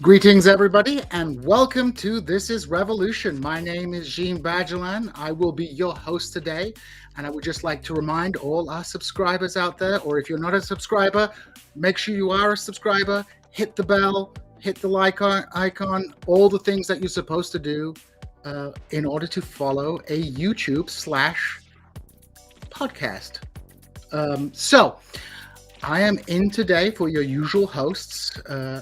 Greetings, everybody, and welcome to This is Revolution. My name is Djene Bajalan. I will be your host today, and I would just like to remind all our subscribers out there, or if you're not a subscriber, make sure you are a subscriber, hit the bell, hit the like icon, all the things that you're supposed to do in order to follow a YouTube/podcast. So, I am in today for your usual hosts.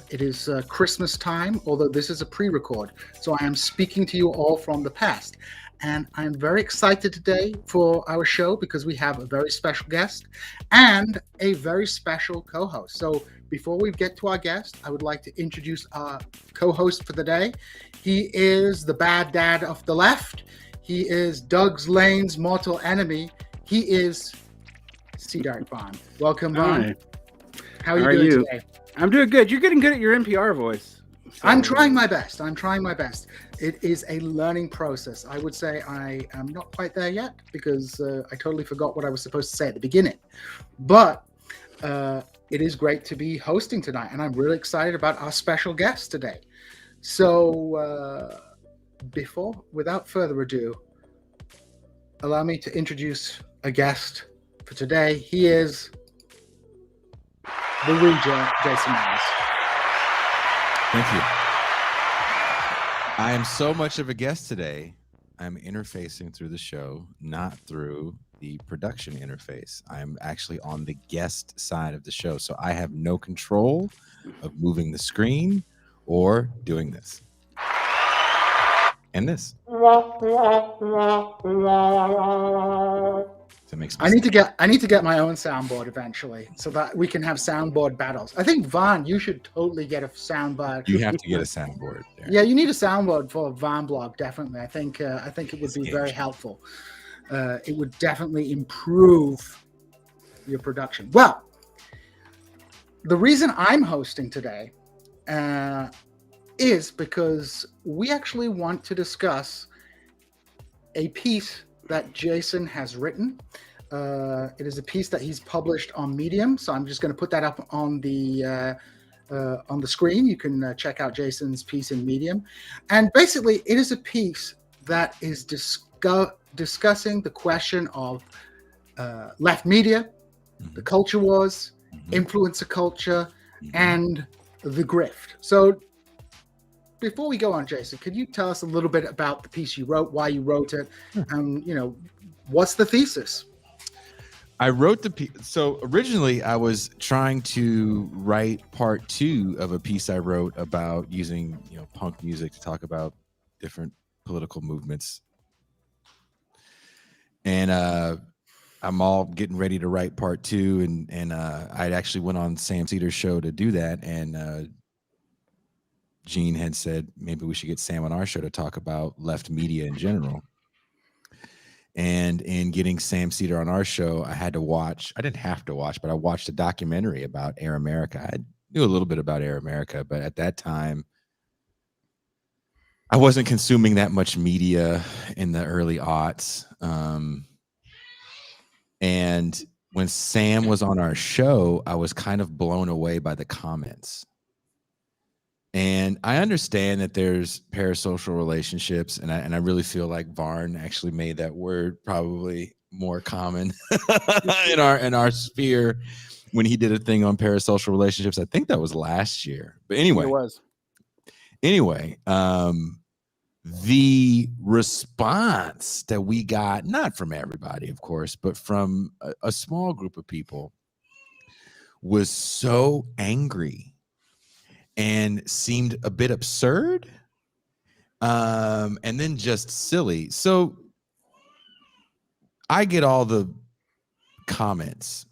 It is Christmas time, although this is a pre-record. So I am speaking to you all from the past. And I'm very excited today for our show because we have a very special guest and a very special co-host. So before we get to our guest, I would like to introduce our co-host for the day. He is the bad dad of the left. He is Doug's Lane's mortal enemy. He is Cedar Varn. Welcome, Varn. Hi. How are you doing today? I'm doing good. You're getting good at your NPR voice. So, I'm trying my best. It is a learning process. I would say I am not quite there yet because I totally forgot what I was supposed to say at the beginning. But it is great to be hosting tonight, and I'm really excited about our special guest today. So without further ado, allow me to introduce a guest for today. He is the Regent, Jason Myles. Thank you. I am so much of a guest today. I'm interfacing through the show, not through the production interface. I'm actually on the guest side of the show, so I have no control of moving the screen or doing this. And this. I need to get my own soundboard eventually so that we can have soundboard battles. I think Varn, you should totally get a soundboard. You have to get a soundboard there. Yeah, you need a soundboard for Varn blog, definitely. I think it would be very helpful. It would definitely improve your production. Well, the reason I'm hosting today is because we actually want to discuss a piece that Jason has written. It is a piece that he's published on Medium, so I'm just going to put that up on the screen. You can check out Jason's piece in Medium, and basically, it is a piece that is discussing the question of left media, the culture wars, influencer culture, and the grift. So, before we go on, Jason, could you tell us a little bit about the piece you wrote, why you wrote it, and what's the thesis? I wrote the piece. So originally, I was trying to write part 2 of a piece I wrote about using punk music to talk about different political movements, and I'm all getting ready to write part 2, and I actually went on Sam Cedar's show to do that, and Djene had said maybe we should get Sam on our show to talk about left media in general. And in getting Sam Cedar on our show, I didn't have to watch, but I watched a documentary about Air America. I knew a little bit about Air America, but at that time, I wasn't consuming that much media in the early aughts. And when Sam was on our show, I was kind of blown away by the comments. And I understand that there's parasocial relationships, and I really feel like Varn actually made that word probably more common in our sphere when he did a thing on parasocial relationships. I think that was last year. But anyway, It was. Anyway, the response that we got, not from everybody, of course, but from a small group of people, was so angry and seemed a bit absurd, and then just silly. So I get all the comments.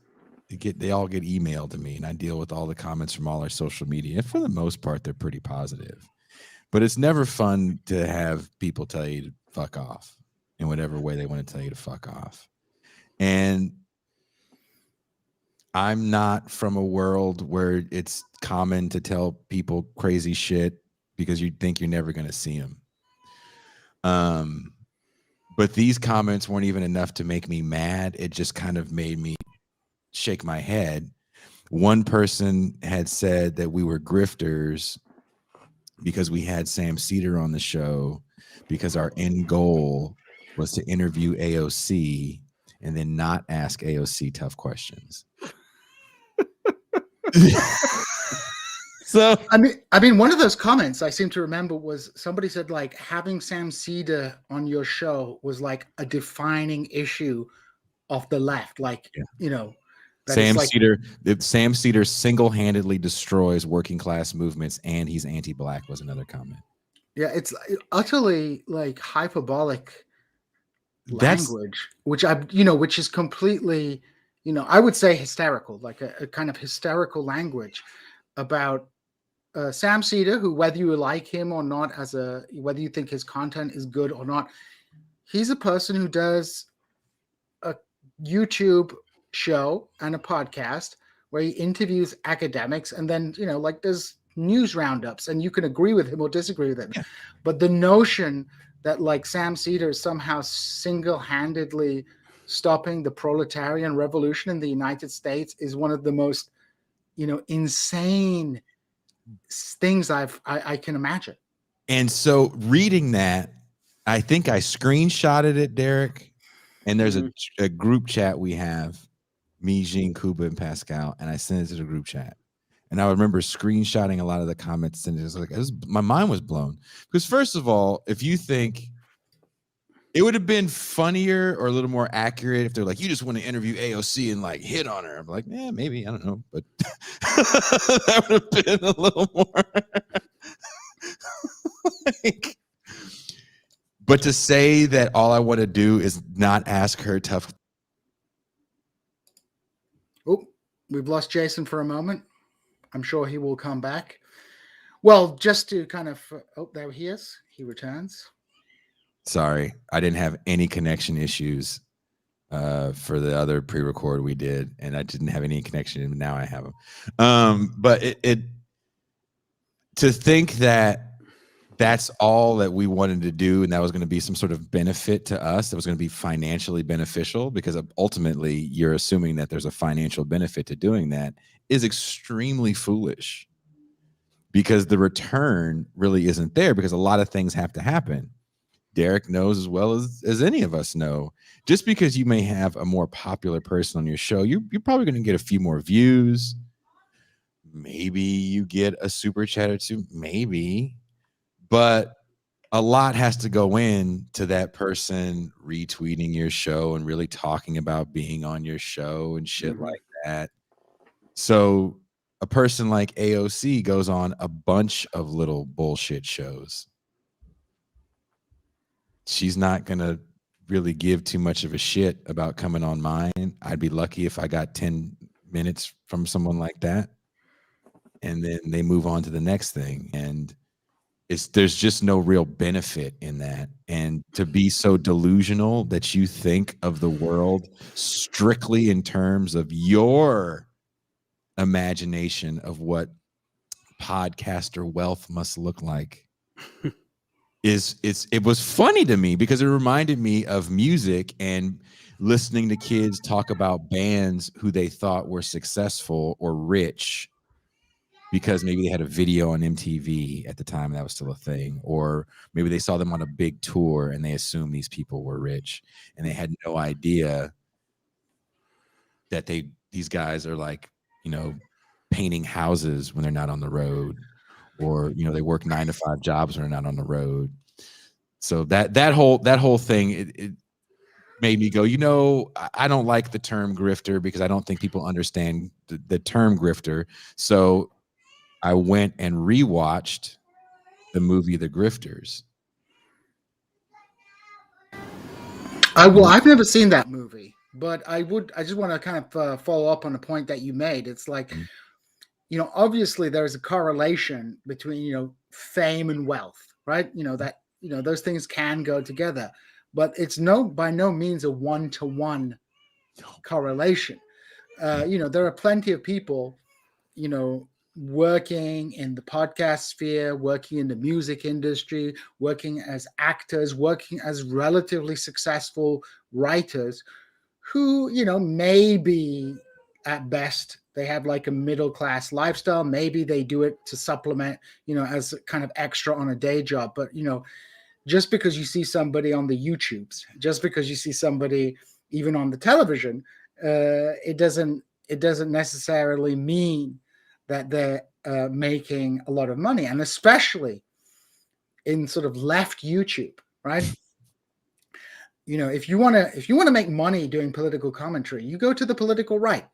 They all get emailed to me, and I deal with all the comments from all our social media. And for the most part, they're pretty positive. But it's never fun to have people tell you to fuck off in whatever way they want to tell you to fuck off. And I'm not from a world where it's common to tell people crazy shit because you think you're never going to see them. But these comments weren't even enough to make me mad. It just kind of made me shake my head. One person had said that we were grifters because we had Sam Cedar on the show because our end goal was to interview AOC and then not ask AOC tough questions. So I mean, one of those comments I seem to remember was somebody said like having Sam Cedar on your show was like a defining issue of the left. Like, you know, that Sam like, Sam Cedar single-handedly destroys working class movements, and he's anti-black was another comment. Yeah, it's utterly like hyperbolic language, which which is completely, I would say hysterical, like a kind of hysterical language about Sam Cedar, who, whether you like him or not, whether you think his content is good or not, he's a person who does a YouTube show and a podcast where he interviews academics, and then like there's news roundups, and you can agree with him or disagree with him. Yeah. But the notion that like Sam Cedar is somehow single-handedly stopping the proletarian revolution in the United States is one of the most insane things I can imagine. And so reading that, I think I screenshotted it, Derek, and there's a group chat we have, me, Djene, Kuba, and Pascal, and I sent it to the group chat. And I remember screenshotting a lot of the comments, and my mind was blown. Because first of all, if you think it would have been funnier or a little more accurate if they're like, you just want to interview AOC and like hit on her. I'm like, yeah, maybe, I don't know, but that would have been a little more like, but to say that all I want to do is not ask her tough. Oh, we've lost Jason for a moment. I'm sure he will come back. Well, just to kind of, there he is. He returns. Sorry, I didn't have any connection issues for the other pre-record we did, and I didn't have any connection, and now I have them. But it to think that that's all that we wanted to do, and that was going to be some sort of benefit to us, that was going to be financially beneficial, because ultimately you're assuming that there's a financial benefit to doing that, is extremely foolish, because the return really isn't there, because a lot of things have to happen. Derek knows as well as any of us know, just because you may have a more popular person on your show, you're probably going to get a few more views. Maybe you get a super chat or two, maybe, but a lot has to go in to that person retweeting your show and really talking about being on your show and shit like that. So a person like AOC goes on a bunch of little bullshit shows. She's not going to really give too much of a shit about coming on mine. I'd be lucky if I got 10 minutes from someone like that. And then they move on to the next thing. And there's just no real benefit in that. And to be so delusional that you think of the world strictly in terms of your imagination of what podcaster wealth must look like it was funny to me, because it reminded me of music and listening to kids talk about bands who they thought were successful or rich because maybe they had a video on MTV at the time that was still a thing, or maybe they saw them on a big tour and they assumed these people were rich, and they had no idea that these guys are like, painting houses when they're not on the road, or they work 9 to 5 jobs when they're not on the road. So that whole thing, it made me go, I don't like the term grifter, because I don't think people understand the term grifter. So I went and rewatched the movie The Grifters. I've never seen that movie, but I just want to kind of follow up on a point that you made. It's like, obviously there's a correlation between, fame and wealth, right? That, those things can go together, but it's by no means a one-to-one correlation. There are plenty of people, working in the podcast sphere, working in the music industry, working as actors, working as relatively successful writers who, maybe at best. They have like a middle class lifestyle. Maybe they do it to supplement, as kind of extra on a day job. But just because you see somebody on the YouTubes, just because you see somebody even on the television, it doesn't necessarily mean that they're making a lot of money, and especially in sort of left YouTube, right? If you want to make money doing political commentary, you go to the political right.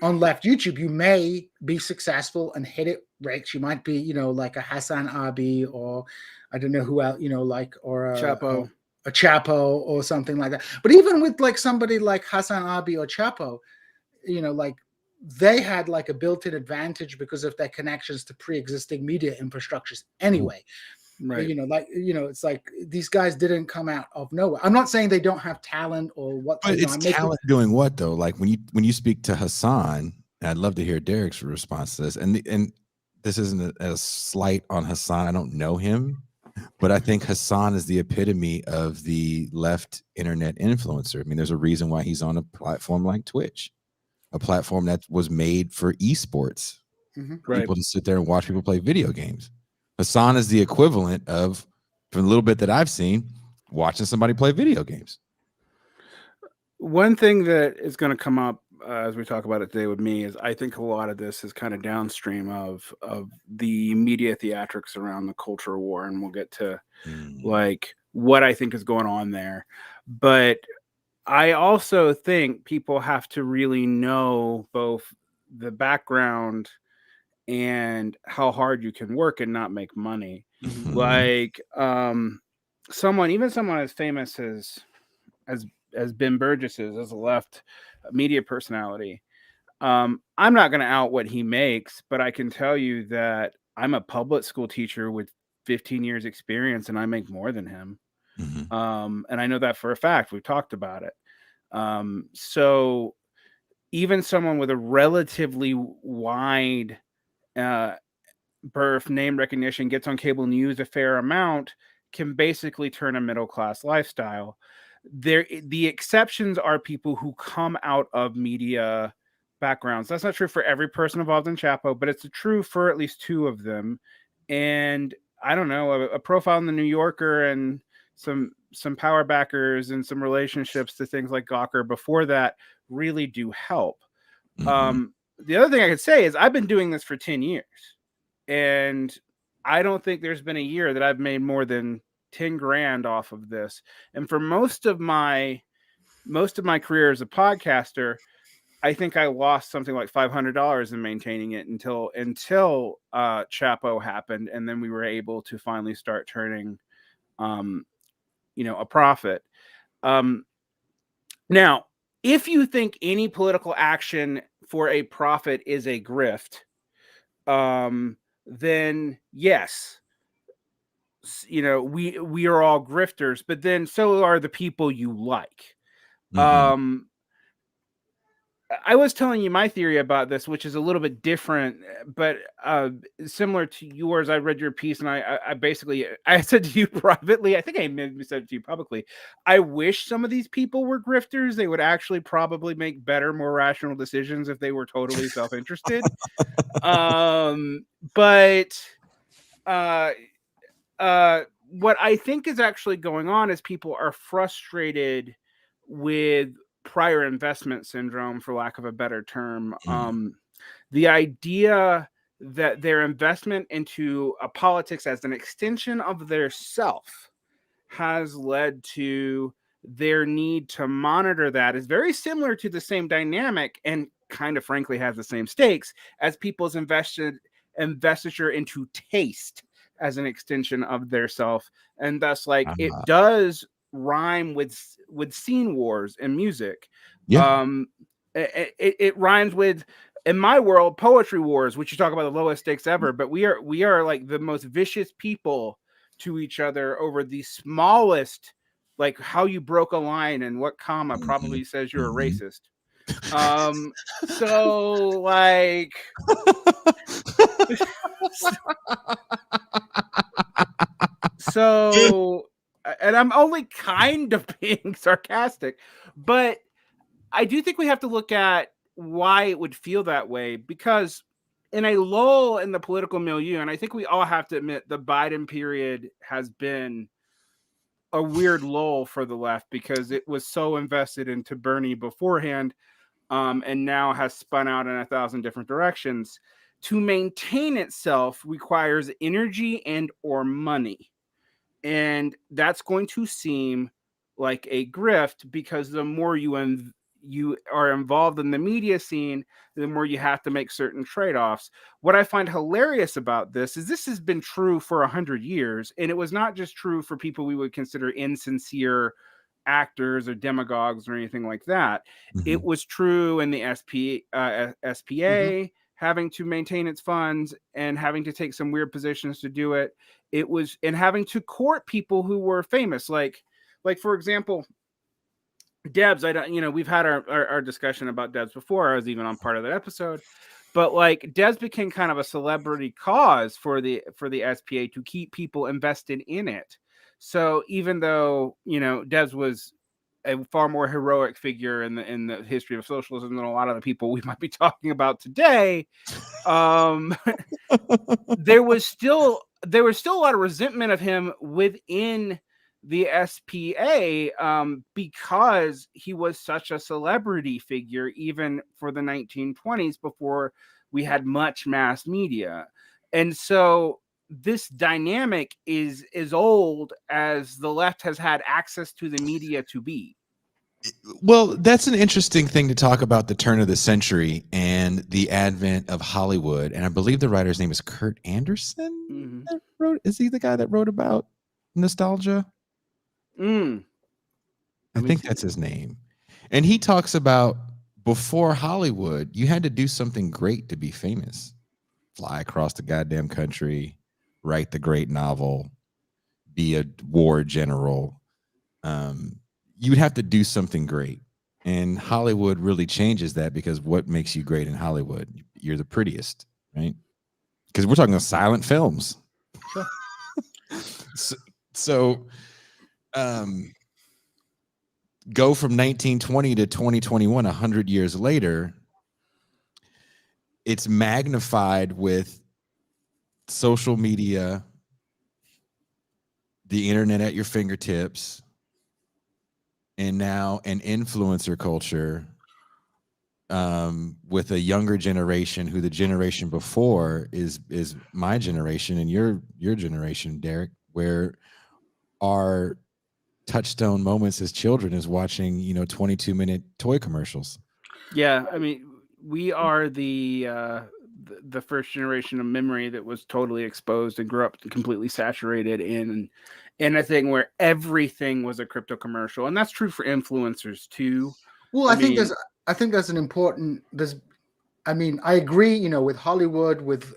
On left YouTube, you may be successful and hit it rich. You might be, like a Hassan Abi, or I don't know who else, or Chapo. A Chapo or something like that. But even with like somebody like Hassan Abi or Chapo, like they had like a built-in advantage because of their connections to pre-existing media infrastructures anyway. Right. It's like these guys didn't come out of nowhere. I'm not saying they don't have talent or what. But it's talent doing what though? Like when you speak to Hassan, and I'd love to hear Derek's response to this. And this isn't a slight on Hassan. I don't know him, but I think Hassan is the epitome of the left internet influencer. I mean, there's a reason why he's on a platform like Twitch, a platform that was made for esports, people to sit there and watch people play video games. Hassan is the equivalent of, from the little bit that I've seen, watching somebody play video games. One thing that is going to come up as we talk about it today with me is I think a lot of this is kind of downstream of the media theatrics around the culture war, and we'll get to like what I think is going on there. But I also think people have to really know both the background and how hard you can work and not make money. Like someone as famous as Ben Burgess is, as a left media personality, I'm not going to out what he makes, but I can tell you that I'm a public school teacher with 15 years experience and I make more than him. And I know that for a fact. We've talked about it. So even someone with a relatively wide birth name recognition, gets on cable news a fair amount, can basically turn a middle-class lifestyle. The exceptions are people who come out of media backgrounds. That's not true for every person involved in Chapo, but it's true for at least two of them. And I don't know, a profile in the New Yorker and some power backers and some relationships to things like Gawker before that really do help. The other thing I could say is I've been doing this for 10 years, and I don't think there's been a year that I've made more than 10 grand off of this. And for most of my career as a podcaster, I think I lost something like $500 in maintaining it until Chapo happened, and then we were able to finally start turning a profit. Now, if you think any political action for a profit is a grift, then yes, we are all grifters, but then so are the people you like. I was telling you my theory about this, which is a little bit different, but similar to yours. I read your piece, and I basically said to you privately, I think I maybe said it to you publicly, I wish some of these people were grifters. They would actually probably make better, more rational decisions if they were totally self-interested. But what I think is actually going on is people are frustrated with prior investment syndrome, for lack of a better term. The idea that their investment into a politics as an extension of their self has led to their need to monitor that is very similar to the same dynamic, and kind of frankly has the same stakes as people's investiture into taste as an extension of their self. And thus, like, it does rhyme with scene wars in music. It rhymes with, in my world, poetry wars, which you talk about the lowest stakes ever, but we are like the most vicious people to each other over the smallest, like how you broke a line and what comma probably says you're a racist. So like so and I'm only kind of being sarcastic, but I do think we have to look at why it would feel that way, because in a lull in the political milieu, and I think we all have to admit the Biden period has been a weird lull for the left because it was so invested into Bernie beforehand, and now has spun out in 1,000 different directions. To maintain itself requires energy and or money. And that's going to seem like a grift, because the more you are involved in the media scene, the more you have to make certain trade-offs. What I find hilarious about this is this has been true for 100 years, and it was not just true for people we would consider insincere actors or demagogues or anything like that. It was true in the SPA, having to maintain its funds and having to take some weird positions to do it. It was, and having to court people who were famous, like for example, Debs. We've had our discussion about Debs before. I was even on part of that episode, but like Debs became kind of a celebrity cause for the SPA to keep people invested in it. So even though Debs was a far more heroic figure in the history of socialism than a lot of the people we might be talking about today, there was still a lot of resentment of him within the SPA, because he was such a celebrity figure, even for the 1920s, before we had much mass media. And so this dynamic is as old as the left has had access to the media to be. Well, that's an interesting thing to talk about, the turn of the century and the advent of Hollywood. And I believe the writer's name is Kurt Anderson. Is he the guy that wrote about nostalgia? I think that's his name. And he talks about, before Hollywood, you had to do something great to be famous. Fly across the goddamn country, write the great novel, be a war general. You would have to do something great. And Hollywood really changes that, because what makes you great in Hollywood? You're the prettiest, right? Because we're talking about silent films. Sure. So go from 1920 to 2021, 100 years later, it's magnified with social media, the internet at your fingertips, and now an influencer culture, with a younger generation, who the generation before is my generation and your generation, Derek, where our touchstone moments as children is watching 22-minute toy commercials. Yeah, I mean, we are the first generation of memory that was totally exposed and grew up completely saturated in a thing where everything was a crypto commercial, and that's true for influencers too. Well, I think there's an important. I agree. With Hollywood, with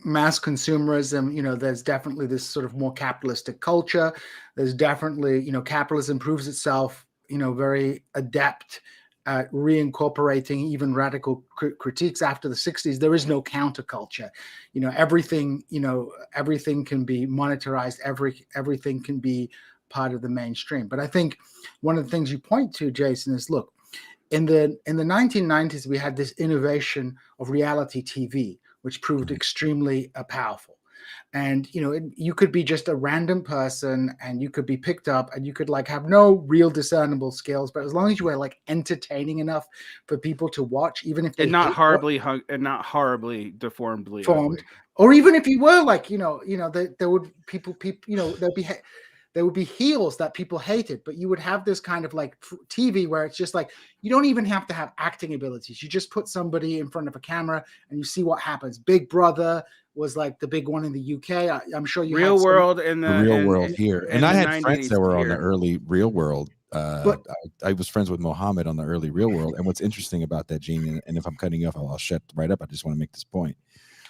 mass consumerism, there's definitely this sort of more capitalistic culture. There's definitely, capitalism proves itself, very adept at reincorporating even radical critiques after the 60s. There is no counterculture. Everything can be monetarized. Everything can be part of the mainstream. But I think one of the things you point to, Jason, is look, in the 1990s, we had this innovation of reality TV, which proved extremely powerful. And, you could be just a random person and you could be picked up and you could have no real discernible skills. But as long as you were entertaining enough for people to watch, even if they not horribly deformed, or even if you were there would there would be heels that people hated, but you would have this kind of TV where it's just you don't even have to have acting abilities. You just put somebody in front of a camera and you see what happens. Big Brother was the big one in the UK. I'm sure you Real World in the Real World here. And I had friends that were on the early Real World. But I was friends with Mohammed on the early Real World. And what's interesting about that, Djene, and if I'm cutting you off, I'll shut right up. I just want to make this point.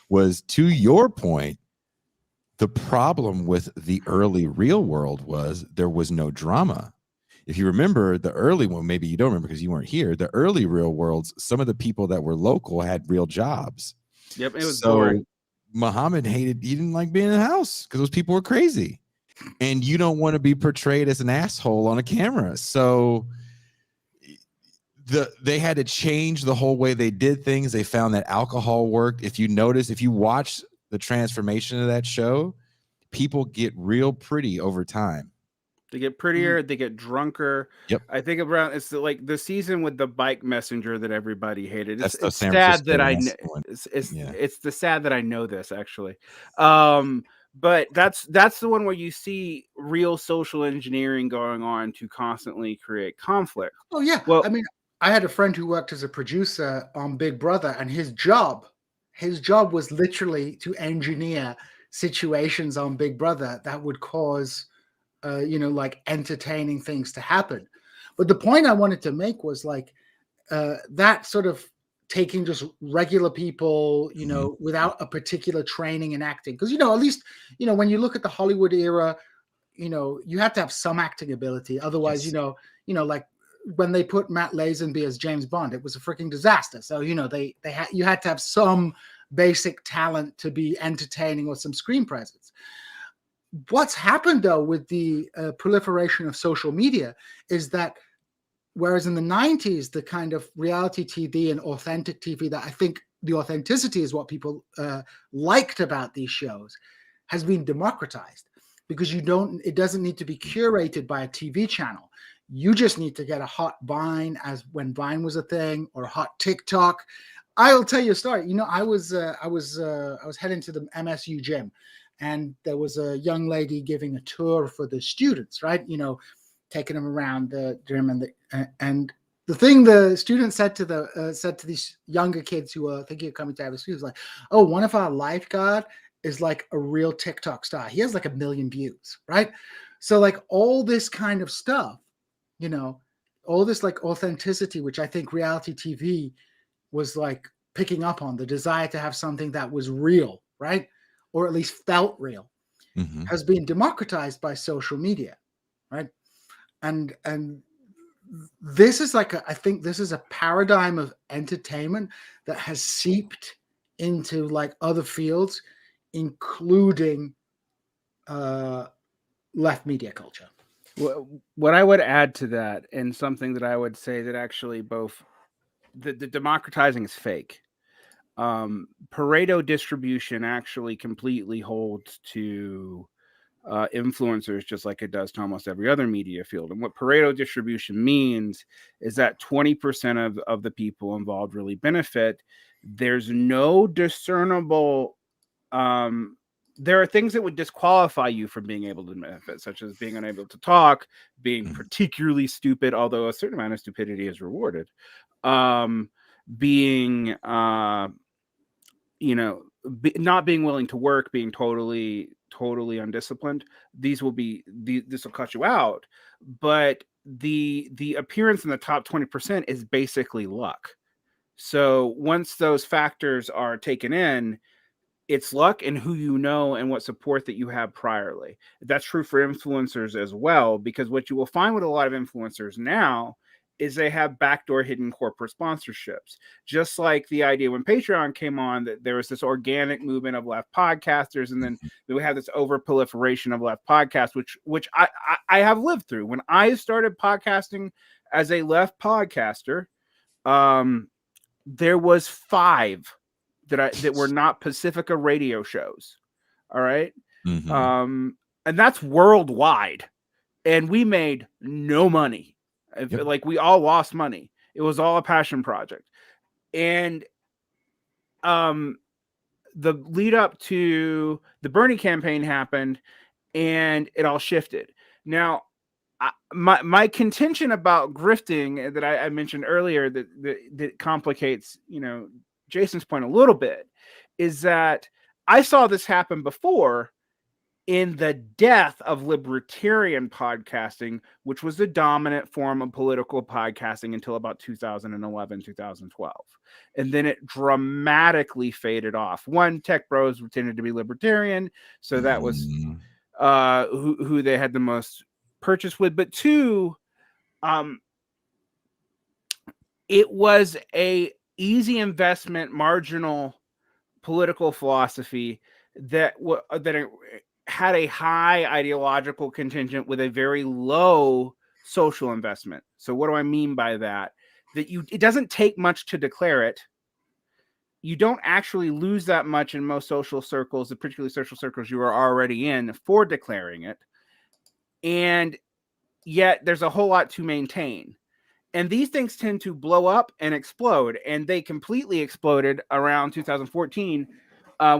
Was, to your point, the problem with the early Real World was there was no drama. If you remember the early one, maybe you don't remember because you weren't here, the early Real Worlds, some of the people that were local had real jobs. Yep, it was boring. Muhammad he didn't like being in the house because those people were crazy. And you don't want to be portrayed as an asshole on a camera. So they had to change the whole way they did things. They found that alcohol worked. If you watch the transformation of that show, people get real pretty over time. They get prettier, they get drunker. Yep. I think around it's like the season with the bike messenger that everybody hated. That's the It's San sad Francisco that I one. know Yeah. it's the sad that I know this actually. But that's the one where you see real social engineering going on to constantly create conflict. Oh yeah. Well, I mean, I had a friend who worked as a producer on Big Brother, and his job was literally to engineer situations on Big Brother that would cause like entertaining things to happen. But the point I wanted to make was like that sort of taking just regular people, without a particular training in acting. Because, at least, when you look at the Hollywood era, you have to have some acting ability. Otherwise, Yes. Like when they put Matt Lazenby as James Bond, it was a freaking disaster. So, you had to have some basic talent to be entertaining or some screen presence. What's happened, though, with the proliferation of social media is that whereas in the 90s, the kind of reality TV and authentic TV that I think the authenticity is what people liked about these shows has been democratized, because it doesn't need to be curated by a TV channel. You just need to get a hot Vine, as when Vine was a thing, or hot TikTok. I'll tell you a story. I was heading to the MSU gym, and there was a young lady giving a tour for the students, right? Taking them around the gym, and the thing the student said to these younger kids who were thinking of coming to MSU was like, "Oh, one of our lifeguard is like a real TikTok star. He has like 1 million views, right?" So like all this kind of stuff, all this like authenticity, which I think reality TV was like picking up on, the desire to have something that was real, right? Or at least felt real, has been democratized by social media, right? And this is like I think this is a paradigm of entertainment that has seeped into like other fields, including left media culture. What I would add to that, and something that I would say that actually both the democratizing is fake. Pareto distribution actually completely holds to influencers, just like it does to almost every other media field. And what Pareto distribution means is that 20% of the people involved really benefit. There's no discernible there are things that would disqualify you from being able to benefit, such as being unable to talk, being particularly stupid, although a certain amount of stupidity is rewarded, being not being willing to work, being totally undisciplined. This will cut you out. But the appearance in the top 20% is basically luck. So once those factors are taken in, it's luck and who you know and what support that you have priorly. That's true for influencers as well, because what you will find with a lot of influencers now is they have backdoor hidden corporate sponsorships. Just like the idea when Patreon came on, that there was this organic movement of left podcasters, and then we have this over proliferation of left podcasts, which I have lived through. When I started podcasting as a left podcaster, there was 5 that were not Pacifica radio shows. All right. And that's worldwide. And we made no money. Yep. Like we all lost money. It was all a passion project. And the lead up to the Bernie campaign happened, and it all shifted. Now, my contention about grifting that I mentioned earlier that complicates, Jason's point a little bit, is that I saw this happen before in the death of libertarian podcasting, which was the dominant form of political podcasting until about 2011, 2012. And then it dramatically faded off. One, tech bros tended to be libertarian, so that was who they had the most purchase with. But 2, it was a easy investment, marginal political philosophy that had a high ideological contingent with a very low social investment. So what do I mean by that? that it doesn't take much to declare it. You don't actually lose that much in most social circles, particularly social circles you are already in, for declaring it. And yet there's a whole lot to maintain. And these things tend to blow up and explode. And they completely exploded around 2014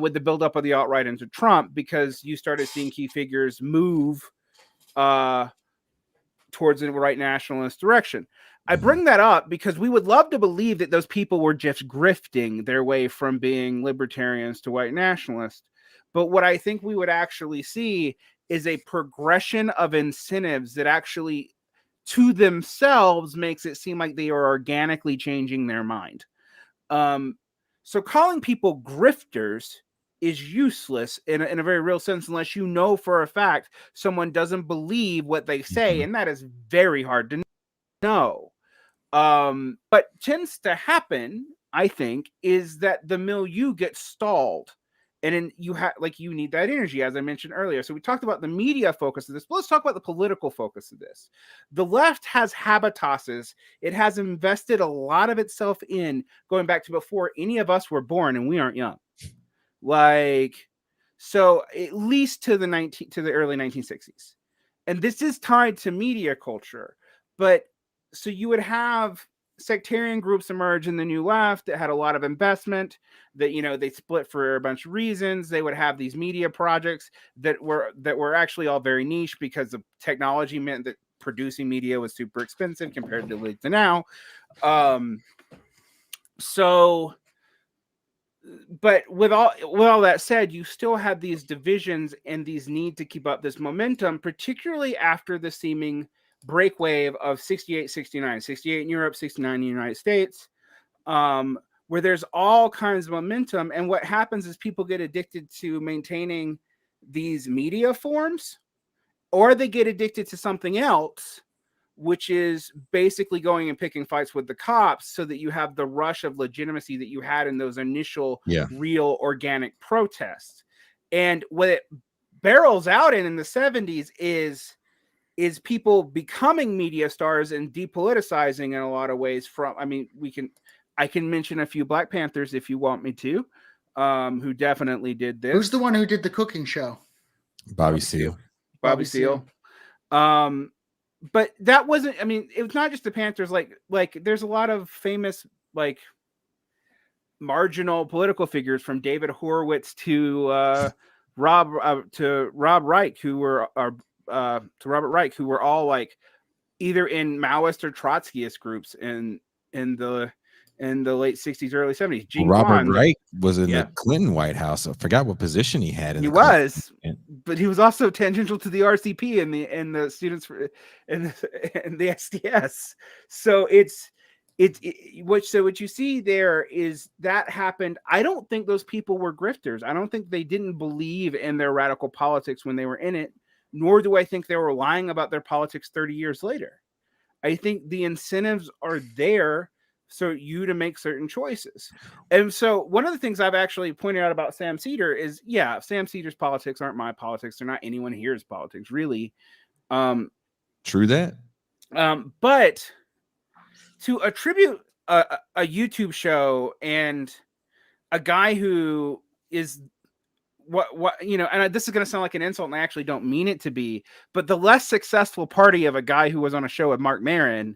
with the buildup of the alt-right into Trump, because you started seeing key figures move towards the right nationalist direction. I bring that up because we would love to believe that those people were just grifting their way from being libertarians to white nationalists. But what I think we would actually see is a progression of incentives that actually to themselves makes it seem like they are organically changing their mind. So calling people grifters is useless in a very real sense, unless you know for a fact someone doesn't believe what they say, and that is very hard to know. But tends to happen, I think, is that the milieu gets stalled, and then you need that energy, as I mentioned earlier. So we talked about the media focus of this, but let's talk about the political focus of this. The left has habituses. It has invested a lot of itself in, going back to before any of us were born, and we aren't young. So at least to the early 1960s. And this is tied to media culture. But so you would have sectarian groups emerge in the new left that had a lot of investment, that, they split for a bunch of reasons. They would have these media projects that were actually all very niche, because the technology meant that producing media was super expensive compared to now. But with all that said, you still have these divisions and these need to keep up this momentum, particularly after the seeming break wave of 68 in Europe, 69 in the United States, where there's all kinds of momentum. And what happens is people get addicted to maintaining these media forms, or they get addicted to something else, which is basically going and picking fights with the cops, so that you have the rush of legitimacy that you had in those initial real organic protests. And what it barrels out in the 70s is people becoming media stars and depoliticizing in a lot of ways. I can mention a few Black Panthers if you want me to, who definitely did this. Who's the one who did the cooking show? Bobby Seale. Bobby Seale. But that wasn't, it was not just the Panthers. Like there's a lot of famous, marginal political figures, from David Horowitz to Rob Reich, who were Robert Reich, who were all either in Maoist or Trotskyist groups in the late 60s, early 70s. Robert Reich was in the Clinton White House. I forgot what position he had. But he was also tangential to the RCP and the students and the SDS. So what you see there is that happened. I don't think those people were grifters. I don't think they didn't believe in their radical politics when they were in it, nor do I think they were lying about their politics 30 years later. I think the incentives are there so you to make certain choices. And so one of the things I've actually pointed out about Sam Cedar is, Sam Cedar's politics aren't my politics. They're not anyone here's politics, really. True that. But to attribute a YouTube show and a guy who is and this is going to sound like an insult, and I actually don't mean it to be, but the less successful party of a guy who was on a show with Mark Maron,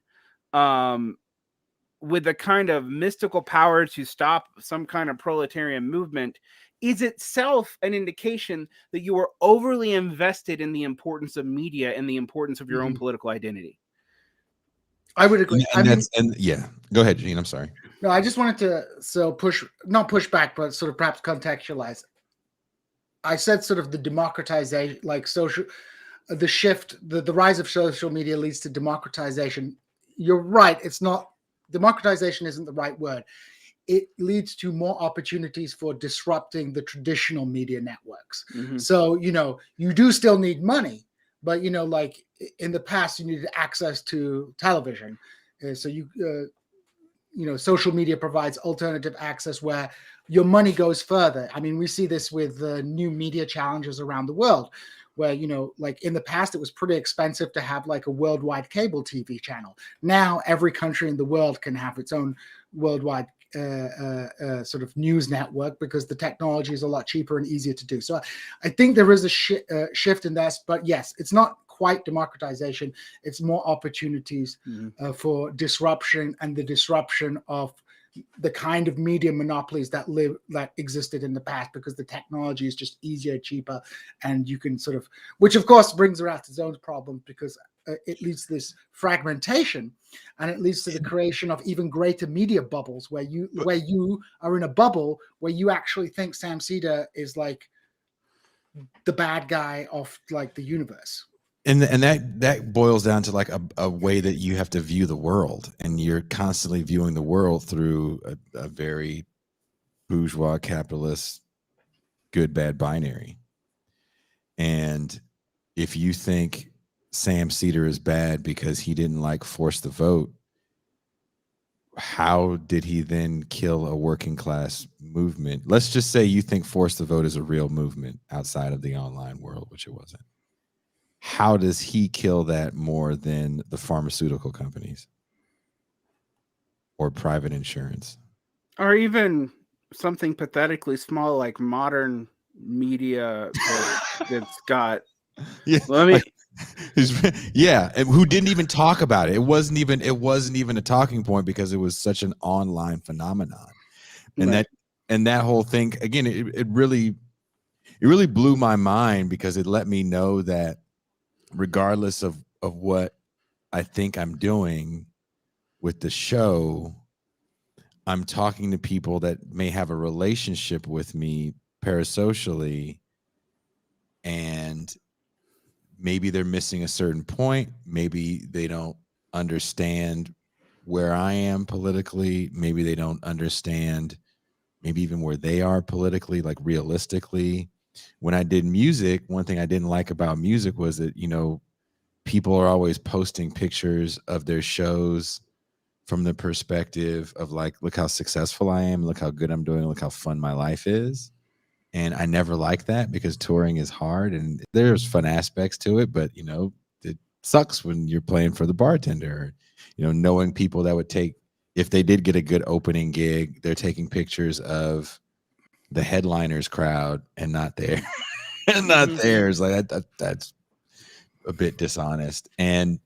with a kind of mystical power to stop some kind of proletarian movement, is itself an indication that you are overly invested in the importance of media and the importance of your own political identity. I would agree. Go ahead, Gene. I'm sorry. No, I just wanted to not push back, but sort of perhaps contextualize. I said sort of the democratization, the shift, the rise of social media leads to democratization. You're right. It's not, democratization isn't the right word. It leads to more opportunities for disrupting the traditional media networks. Mm-hmm. So, you do still need money, but, like in the past, you needed access to television. So social media provides alternative access where your money goes further. We see this with new media challenges around the world, where, you know, like in the past, it was pretty expensive to have like a worldwide cable TV channel. Now every country in the world can have its own worldwide sort of news network because the technology is a lot cheaper and easier to do. So I think there is a shift in this, but yes, it's not quite democratization. It's more opportunities for disruption, and the disruption of the kind of media monopolies that existed in the past, because the technology is just easier, cheaper, and you can sort of, which of course brings around its own problems, because it leads to this fragmentation, and it leads to the creation of even greater media bubbles where you are in a bubble where you actually think Sam Cedar is like the bad guy of like the universe. And that boils down to like a way that you have to view the world, and you're constantly viewing the world through a very bourgeois capitalist good bad binary. And if you think Sam Cedar is bad because he didn't like force the vote, how did he then kill a working class movement? Let's just say you think force the vote is a real movement outside of the online world, which it wasn't. How does he kill that more than the pharmaceutical companies or private insurance? Or even something pathetically small like modern media that's got yeah, and who didn't even talk about it. It wasn't even a talking point because it was such an online phenomenon. And that whole thing, again, it really blew my mind, because it let me know that regardless of what I think I'm doing with the show, I'm talking to people that may have a relationship with me parasocially, and maybe they're missing a certain point. Maybe they don't understand where I am politically. Maybe they don't understand maybe even where they are politically, like realistically. When I did music, one thing I didn't like about music was that, you know, people are always posting pictures of their shows from the perspective of like, look how successful I am, look how good I'm doing, look how fun my life is. And I never liked that, because touring is hard and there's fun aspects to it, but you know, it sucks when you're playing for the bartender. You know, knowing people that would take, if they did get a good opening gig, they're taking pictures of the headliners crowd and not their and not theirs. Like that's a bit dishonest. And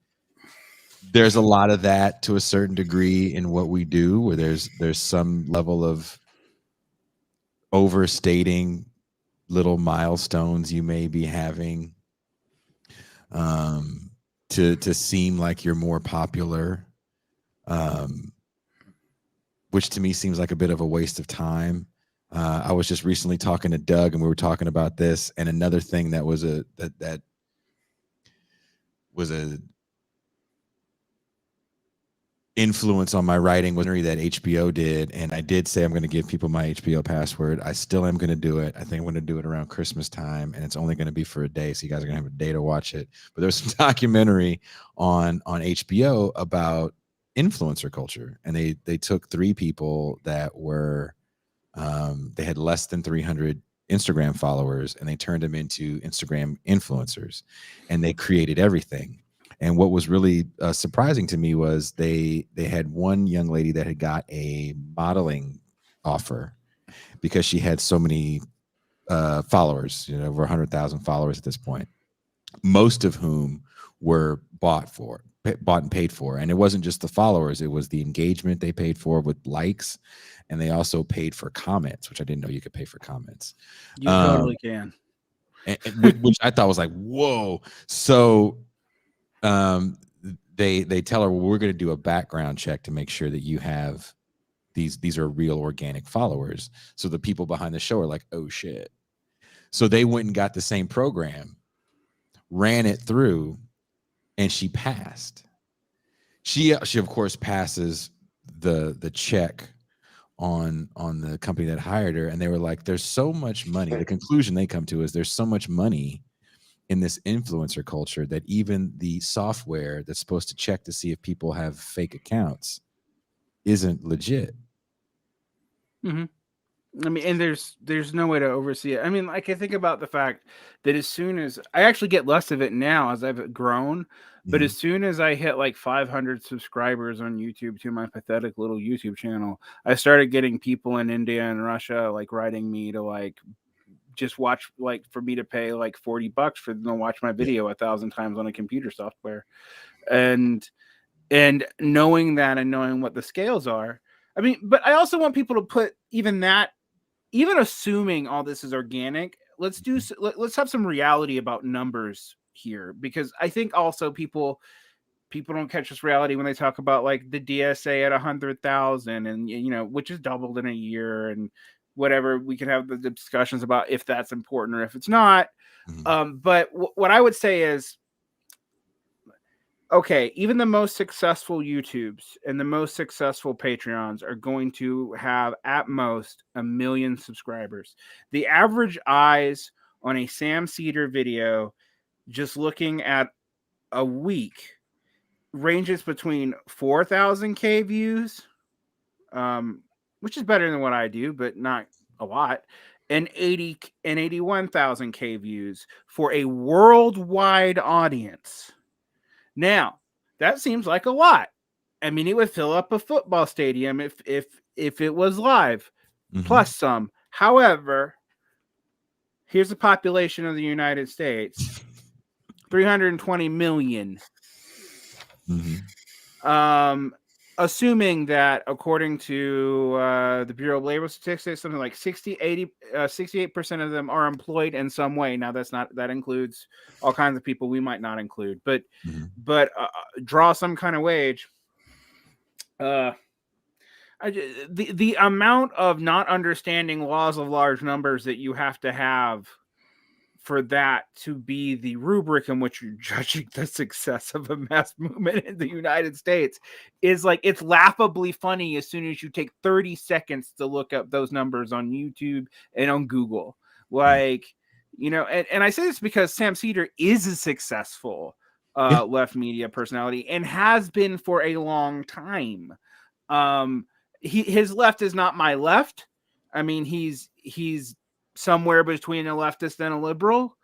there's a lot of that to a certain degree in what we do, where there's some level of overstating little milestones you may be having to seem like you're more popular, which to me seems like a bit of a waste of time. I was just recently talking to Doug, and we were talking about this, and another thing that was a influence on my writing was that HBO did. And I did say I'm going to give people my HBO password. I still am going to do it. I think I'm going to do it around Christmas time, and it's only going to be for a day, so you guys are going to have a day to watch it. But there's some documentary on HBO about influencer culture, and they took 3 people that were they had less than 300 Instagram followers, and they turned them into Instagram influencers, and they created everything. And what was really surprising to me was they had one young lady that had got a modeling offer because she had so many followers, you know, over 100,000 followers at this point, most of whom were bought and paid for. And it wasn't just the followers, it was the engagement they paid for with likes, and they also paid for comments, which I didn't know you could pay for comments. You totally can. Which I thought was like, whoa. So they tell her, well, we're going to do a background check to make sure that you have these are real organic followers. So the people behind the show are like, oh shit. So they went and got the same program, ran it through, and she passed. She of course passes the check on the company that hired her, and they were like, there's so much money. The conclusion they come to is there's so much money in this influencer culture that even the software that's supposed to check to see if people have fake accounts isn't legit. I mean, and there's no way to oversee it. I mean, like I think about the fact that as soon as I actually get less of it now as I've grown, but as soon as I hit like 500 subscribers on YouTube to my pathetic little YouTube channel, I started getting people in India and Russia like writing me to like just watch, like for me to pay like $40 for them to watch my video 1,000 times on a computer software, and knowing that and knowing what the scales are. I mean, but I also want people to put even that, even assuming all this is organic, let's have some reality about numbers here, because I think also people don't catch this reality when they talk about like the DSA at 100,000 and which is doubled in a year and whatever. We can have the discussions about if that's important or if it's not. But what I would say is, okay, even the most successful YouTubes and the most successful Patreons are going to have at most 1 million subscribers. The average eyes on a Sam Cedar video, just looking at a week, ranges between 4,000K views, which is better than what I do, but not a lot, and 81,000K views for a worldwide audience. Now, that seems like a lot. I mean, it would fill up a football stadium if it was live, plus some. However, here's the population of the United States, 320 million. Assuming that, according to the Bureau of Labor Statistics, something like 68% of them are employed in some way. Now, that includes all kinds of people we might not include, but draw some kind of wage. The amount of not understanding laws of large numbers that you have to have for that to be the rubric in which you're judging the success of a mass movement in the United States is like, it's laughably funny as soon as you take 30 seconds to look up those numbers on YouTube and on Google. Like, and I say this because Sam Cedar is a successful left media personality and has been for a long time. His left is not my left. I mean, he's somewhere between a leftist and a liberal.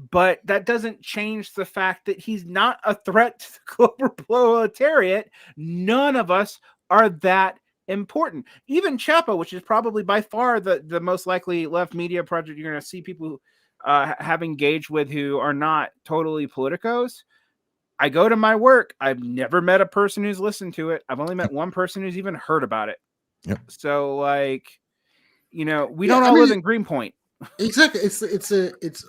But that doesn't change the fact that he's not a threat to the global proletariat. None of us are that important. Even Chapo, which is probably by far the most likely left media project you're going to see people have engaged with who are not totally politicos. I go to my work. I've never met a person who's listened to it. I've only met one person who's even heard about it. Yep. So, like, we don't all live in Greenpoint. Exactly. It's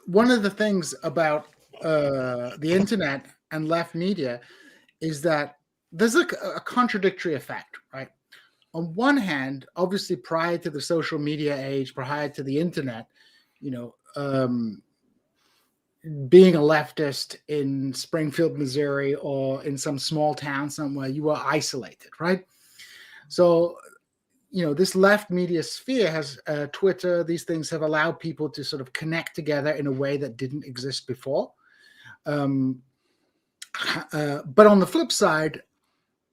one of the things about the internet and left media is that there's a contradictory effect, right? On one hand, obviously, prior to the social media age, prior to the internet, being a leftist in Springfield, Missouri, or in some small town somewhere, you were isolated, right? So, this left media sphere has Twitter. These things have allowed people to sort of connect together in a way that didn't exist before. But on the flip side,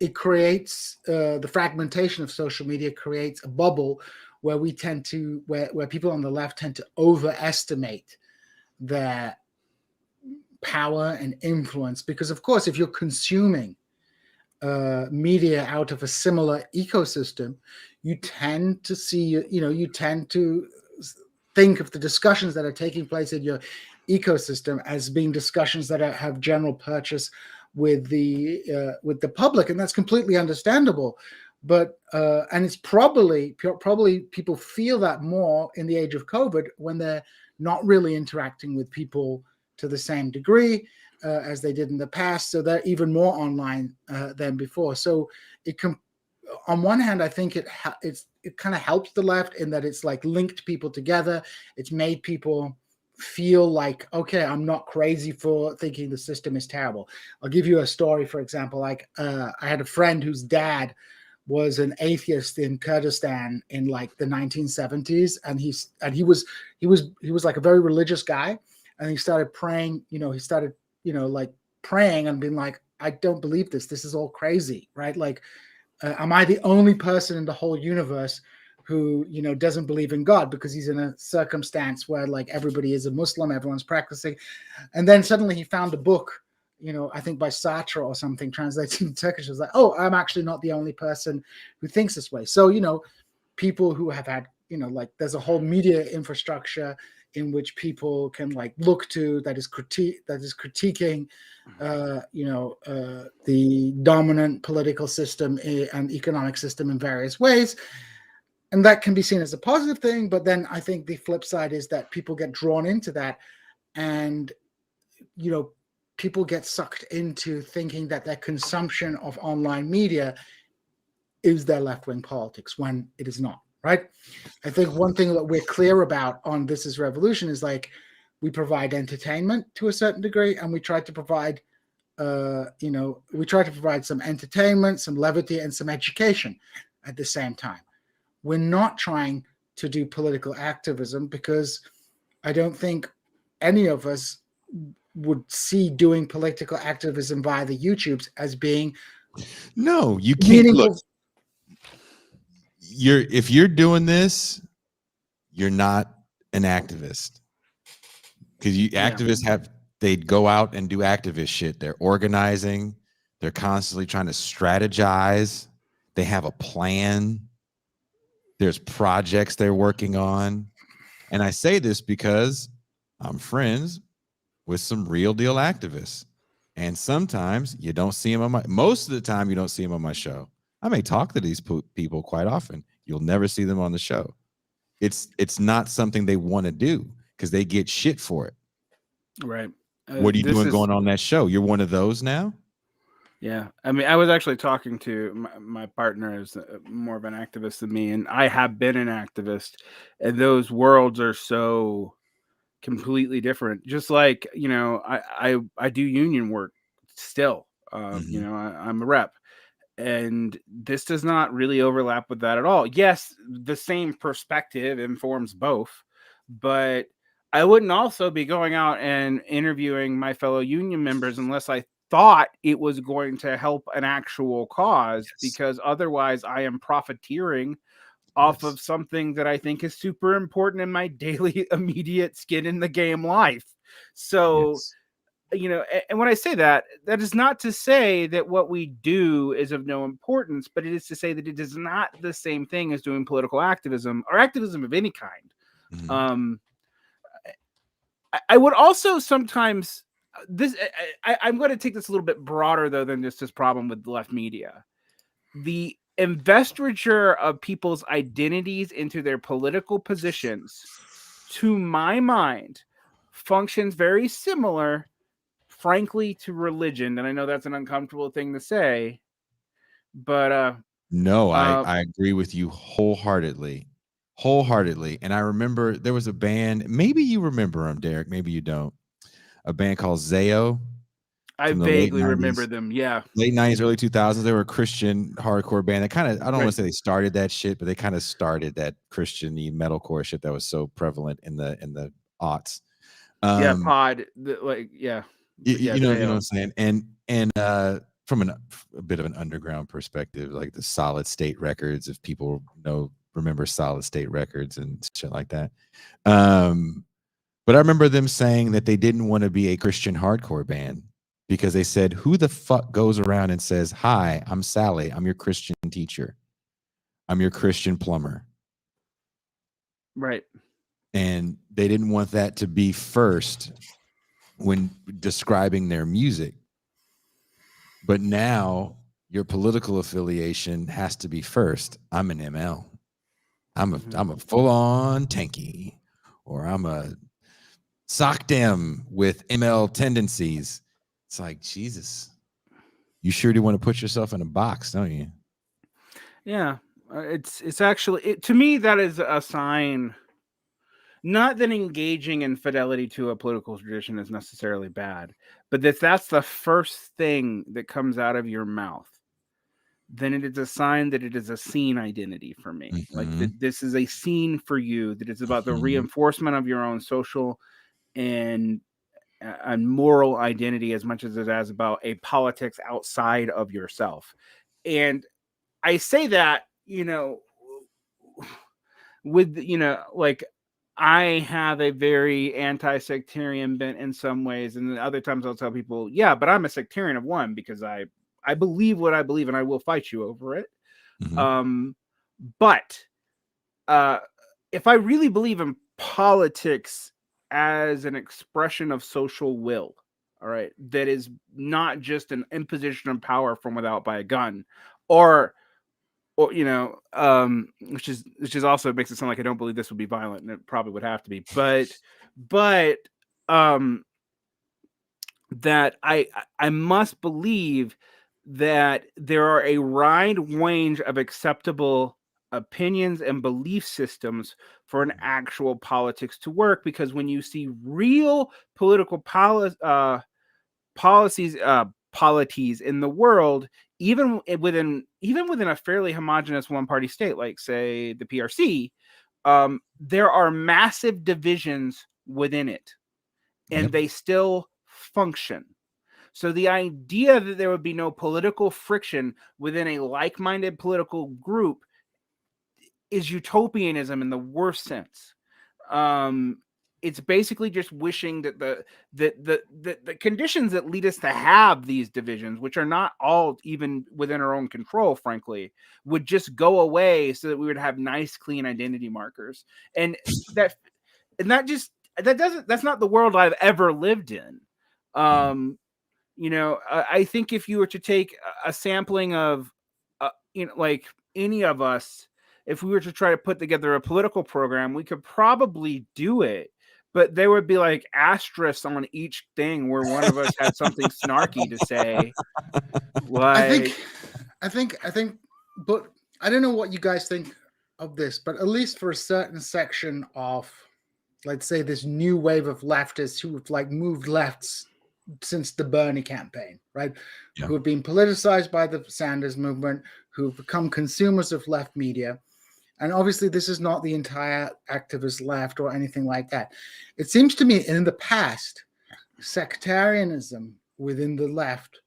it creates the fragmentation of social media creates a bubble where where people on the left tend to overestimate their power and influence, because of course, if you're consuming media out of a similar ecosystem, you tend to think of the discussions that are taking place in your ecosystem as being discussions that have general purchase with the public, and that's completely understandable. But and it's probably people feel that more in the age of COVID when they're not really interacting with people to the same degree as they did in the past. So they're even more online than before. So on one hand, I think it kind of helps the left in that it's like linked people together. It's made people feel like, okay, I'm not crazy for thinking the system is terrible. I'll give you a story, for example. Like I had a friend whose dad was an atheist in Kurdistan in like the 1970s, and he was like a very religious guy, and he started praying. Like praying and being like, I don't believe this. This is all crazy, right? Like, am I the only person in the whole universe who, doesn't believe in God, because he's in a circumstance where like everybody is a Muslim, everyone's practicing. And then suddenly he found a book, I think by Sartre or something, translated in Turkish. It was like, oh, I'm actually not the only person who thinks this way. So, people who have had, like there's a whole media infrastructure in which people can like look to that is critiquing the dominant political system and economic system in various ways. And that can be seen as a positive thing. But then I think the flip side is that people get drawn into that, and, people get sucked into thinking that their consumption of online media is their left-wing politics, when it is not, right? I think one thing that we're clear about on This Is Revolution is like, we provide entertainment to a certain degree, and we try to provide some entertainment, some levity, and some education at the same time. We're not trying to do political activism, because I don't think any of us would see doing political activism via the YouTubes as being No, you can't. meaningful. Look, if you're doing this, you're not an activist, because activists they'd go out and do activist shit. They're organizing. They're constantly trying to strategize. They have a plan. There's projects they're working on. And I say this because I'm friends with some real deal activists. And sometimes you don't see them most of the time, you don't see them on my show. I may talk to these people quite often. You'll never see them on the show. It's not something they want to do, because they get shit for it. Right. What are you doing going on that show? You're one of those now? Yeah. I mean, I was actually talking to my partner, is more of an activist than me, and I have been an activist, and those worlds are so completely different. Just like, I do union work still. I'm a rep, and this does not really overlap with that at all. Yes, the same perspective informs both, but I wouldn't also be going out and interviewing my fellow union members unless I thought it was going to help an actual cause, because otherwise I am profiteering off of something that I think is super important in my daily immediate skin in the game life. So, and when I say that, that is not to say that what we do is of no importance, but it is to say that it is not the same thing as doing political activism or activism of any kind. Mm-hmm. I would also sometimes I'm going to take this a little bit broader, though, than just this problem with the left media. The investiture of people's identities into their political positions, to my mind, functions very similar, frankly, to religion. And I know that's an uncomfortable thing to say, but no, I agree with you wholeheartedly. And I remember there was a band, maybe you remember them, Derek, maybe you don't, a band called Zayo. I vaguely remember them. Yeah. Late 90s, early 2000s. They were a Christian hardcore band that kind of, I don't want to say they started that shit, but they kind of started that Christian-y metalcore shit that was so prevalent in the aughts. You know what I'm saying? And from a bit of an underground perspective, like the Solid State Records, if people remember Solid State Records and shit like that. But I remember them saying that they didn't want to be a Christian hardcore band, because they said, who the fuck goes around and says, hi, I'm Sally, I'm your Christian teacher, I'm your Christian plumber. Right. And they didn't want that to be first when describing their music. But now your political affiliation has to be first. I'm an ML. I'm a full-on tanky, or I'm a sock dem with ML tendencies. It's like, Jesus, you sure do want to put yourself in a box, don't you? Yeah, it's actually, to me, that is a sign, not that engaging in fidelity to a political tradition is necessarily bad, but that's the first thing that comes out of your mouth. Then it is a sign that it is a scene identity for me. Mm-hmm. Like that this is a scene for you, that it's about the reinforcement of your own social and moral identity as much as it is about a politics outside of yourself. And I say that, with, like, I have a very anti-sectarian bent in some ways, and then other times I'll tell people, yeah, but I'm a sectarian of one because I believe what I believe and I will fight you over it. Mhm. But if I really believe in politics as an expression of social will, all right, that is not just an imposition of power from without by a gun, or which is also makes it sound like I don't believe this would be violent, and it probably would have to be, but that I must believe that there are a wide range of acceptable opinions and belief systems for an actual politics to work, because when you see real political policies, polities in the world, even within a fairly homogenous one party state like, say, the PRC, there are massive divisions within it, and Yep. they still function. So the idea that there would be no political friction within a like-minded political group is utopianism in the worst sense. It's basically just wishing that the conditions that lead us to have these divisions, which are not all even within our own control, frankly, would just go away, so that we would have nice, clean identity markers. And that's not the world I've ever lived in. I think if you were to take a sampling of, like any of us, if we were to try to put together a political program, we could probably do it. But there would be like asterisks on each thing where one of us had something snarky to say. I Like, think, but I don't know what you guys think of this, but at least for a certain section of, let's say, this new wave of leftists who've like moved lefts since the Bernie campaign, right? Yeah. Who have been politicized by the Sanders movement, who've become consumers of left media. And obviously, this is not the entire activist left or anything like that. It seems to me in the past, sectarianism within the left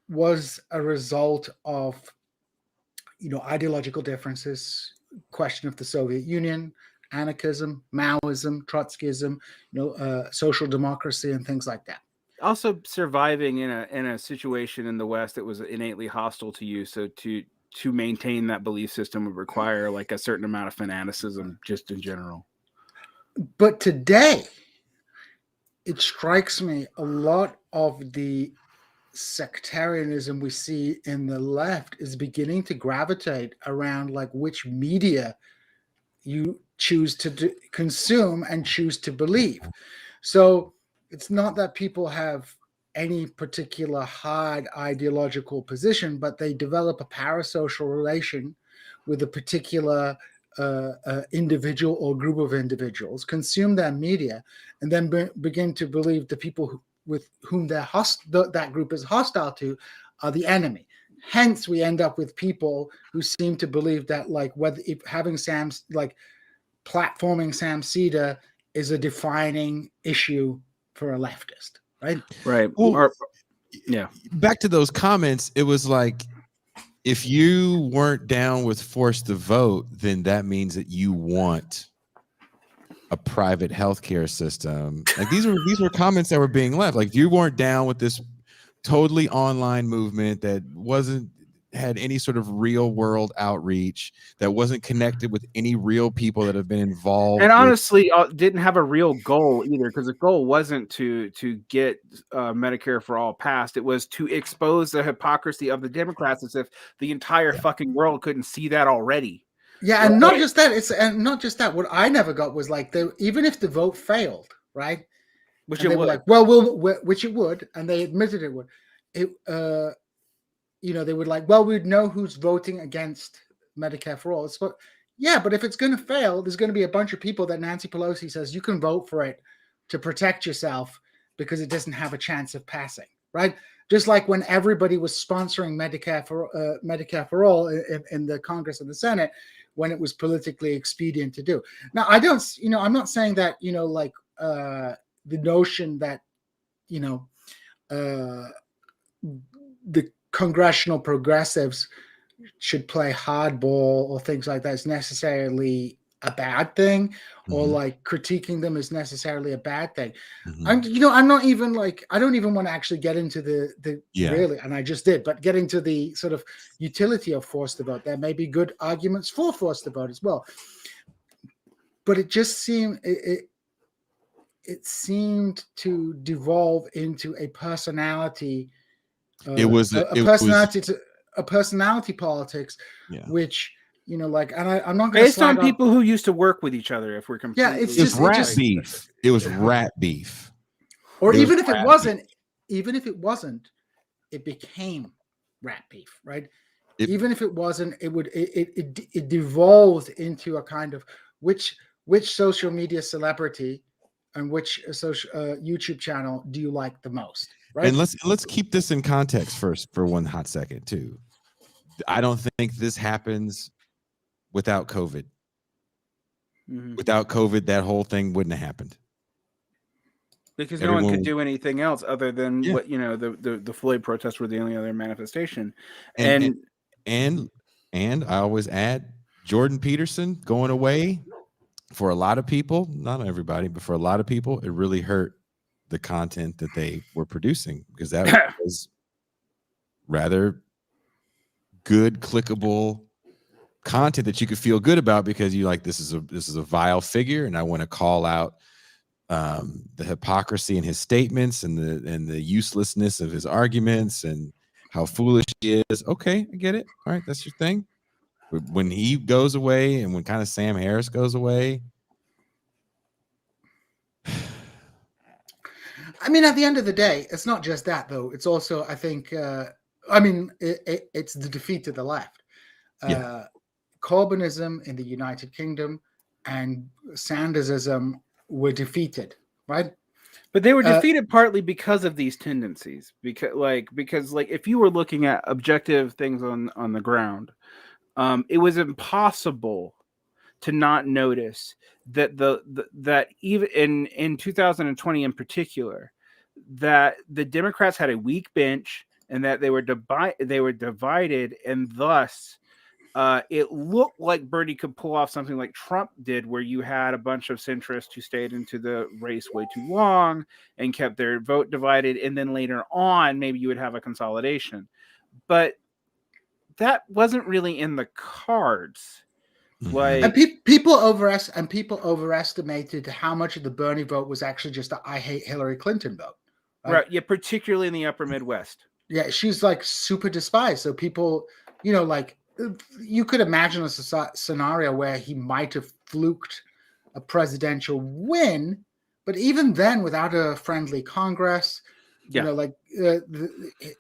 was a result of, ideological differences, question of the Soviet Union, anarchism, Maoism, Trotskyism, social democracy, and things like that. also surviving in a situation in the West that was innately hostile to you. So to maintain that belief system would require like a certain amount of fanaticism, just in general. But today, it strikes me a lot of the sectarianism we see in the left is beginning to gravitate around like which media you choose to consume and choose to believe. So it's not that people have any particular hard ideological position, but they develop a parasocial relation with a particular individual or group of individuals, consume their media, and then begin to believe the people with whom that group is hostile to are the enemy. Hence, we end up with people who seem to believe that, like, whether if having platforming Sam Cedar is a defining issue for a leftist, right? Right. Well, Yeah. Back to those comments, it was like, if you weren't down with forced to vote, then that means that you want a private healthcare system. Like these were comments that were being left. Like, if you weren't down with this totally online movement that had any sort of real world outreach, that wasn't connected with any real people that have been involved, and honestly, didn't have a real goal either, because the goal wasn't to get Medicare for all passed. It was to expose the hypocrisy of the Democrats, as if the entire fucking world couldn't see that already. Yeah, and not just that. What I never got was like, even if the vote failed, right? Which and it they would. were like, which it would, and they admitted it would. They would like, we'd know who's voting against Medicare for all. But if it's going to fail, there's going to be a bunch of people that Nancy Pelosi says you can vote for it to protect yourself because it doesn't have a chance of passing, right? Just like when everybody was sponsoring Medicare for all in the Congress and the Senate, when it was politically expedient to do. Now, I'm not saying that, the notion that, the congressional progressives should play hardball or things like that is necessarily a bad thing, or like critiquing them is necessarily a bad thing. I'm not even like, I don't even want to actually get into the really, and I just did, but getting to the sort of utility of forced vote. There may be good arguments for forced vote as well, but it just seemed it seemed to devolve into a personality. A personality politics, which, you know, like, and I'm not going to based on people who used to work with each other. If we're completely, it's just rat beef. It was rat beef. Or even if it wasn't, it became rat beef, right? Even if it wasn't, it devolved into a kind of which social media celebrity and which social YouTube channel do you like the most, right? And let's keep this in context first for one hot second too. I don't think this happens without COVID. Without COVID, that whole thing wouldn't have happened. Because no one could do anything else other than what, you know, the Floyd protests were the only other manifestation. And I always add Jordan Peterson going away, for a lot of people, not everybody, but for a lot of people, it really hurt the content that they were producing, because that was rather good, clickable content that you could feel good about, because you like, this is a vile figure, and I want to call out the hypocrisy in his statements and the uselessness of his arguments and how foolish he is. Okay, I get it. All right, that's your thing. But when he goes away, and when kind of Sam Harris goes away, I mean, at the end of the day, it's not just that, though. It's also, I think, it's the defeat of the left. Corbynism in the United Kingdom and Sandersism were defeated, right? But they were defeated partly because of these tendencies. Because if you were looking at objective things on the ground, it was impossible to not notice that that even in 2020 in particular, that the Democrats had a weak bench, and that they were divided, and thus it looked like Bernie could pull off something like Trump did, where you had a bunch of centrists who stayed into the race way too long and kept their vote divided, and then later on maybe you would have a consolidation. But that wasn't really in the cards. And people overestimated how much of the Bernie vote was actually just the "I hate Hillary Clinton" vote. Right. Yeah, particularly in the upper Midwest. Yeah, she's like super despised. So people, you know, like, you could imagine a scenario where he might have fluked a presidential win, but even then, without a friendly Congress, you know, like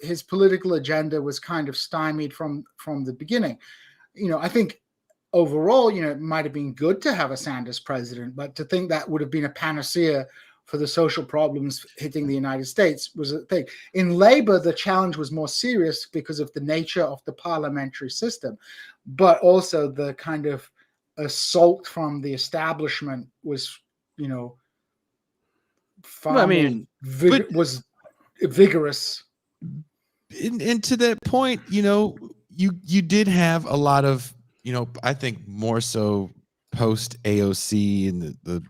his political agenda was kind of stymied from the beginning. You know, I think overall, you know, it might have been good to have a Sanders president, but to think that would have been a panacea for the social problems hitting the United States was a thing. In Labor, the challenge was more serious because of the nature of the parliamentary system, but also the kind of assault from the establishment was, you know, was vigorous. And to that point, you know, you did have a lot of, you know, I think more so post AOC and the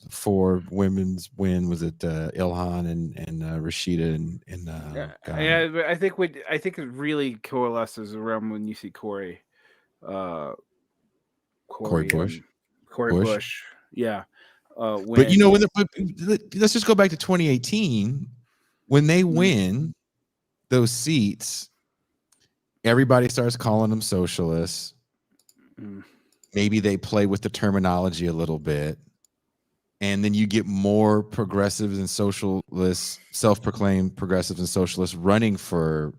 for women's win, was it Ilhan and Rashida and I think it really coalesces around when you see Cory Bush. Yeah. But you know, let's just go back to 2018 when they win those seats. Everybody starts calling them socialists. Maybe they play with the terminology a little bit. And then you get more progressives and socialists, self-proclaimed progressives and socialists, running for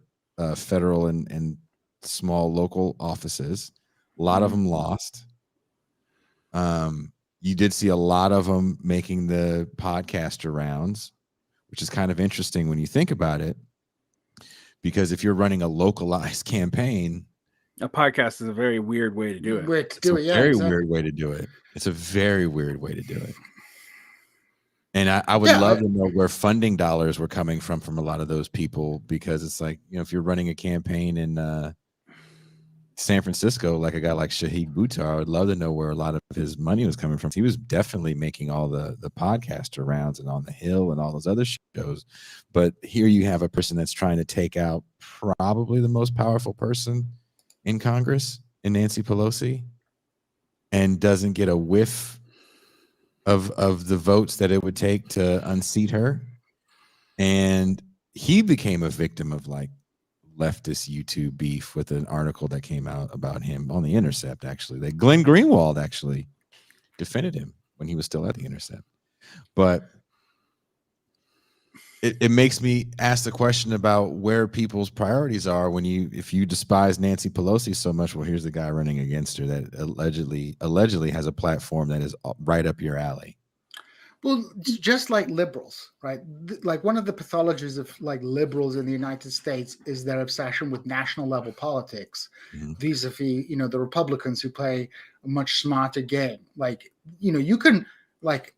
federal and small local offices. A lot of them lost. You did see a lot of them making the podcaster rounds, which is kind of interesting when you think about it. Because if you're running a localized campaign, a podcast is a very weird way to do it. Weird way to do it. It's a very weird way to do it. And I would Yeah, love to know where funding dollars were coming from a lot of those people, because it's like, if you're running a campaign in San Francisco, like a guy like Shahid Buttar, I would love to know where a lot of his money was coming from. He was definitely making all the podcaster rounds and On the Hill and all those other shows. But here you have a person that's trying to take out probably the most powerful person in Congress, in Nancy Pelosi, and doesn't get a whiff of the votes that it would take to unseat her. And he became a victim of like leftist YouTube beef with an article that came out about him on The Intercept, actually. That Glenn Greenwald actually defended him when he was still at The Intercept. But it makes me ask the question about where people's priorities are if you despise Nancy Pelosi so much. Well, here's the guy running against her that allegedly has a platform that is right up your alley. Well, just like liberals, right? Like one of the pathologies of like liberals in the United States is their obsession with national level politics, vis-a-vis, the Republicans who play a much smarter game. Like, you can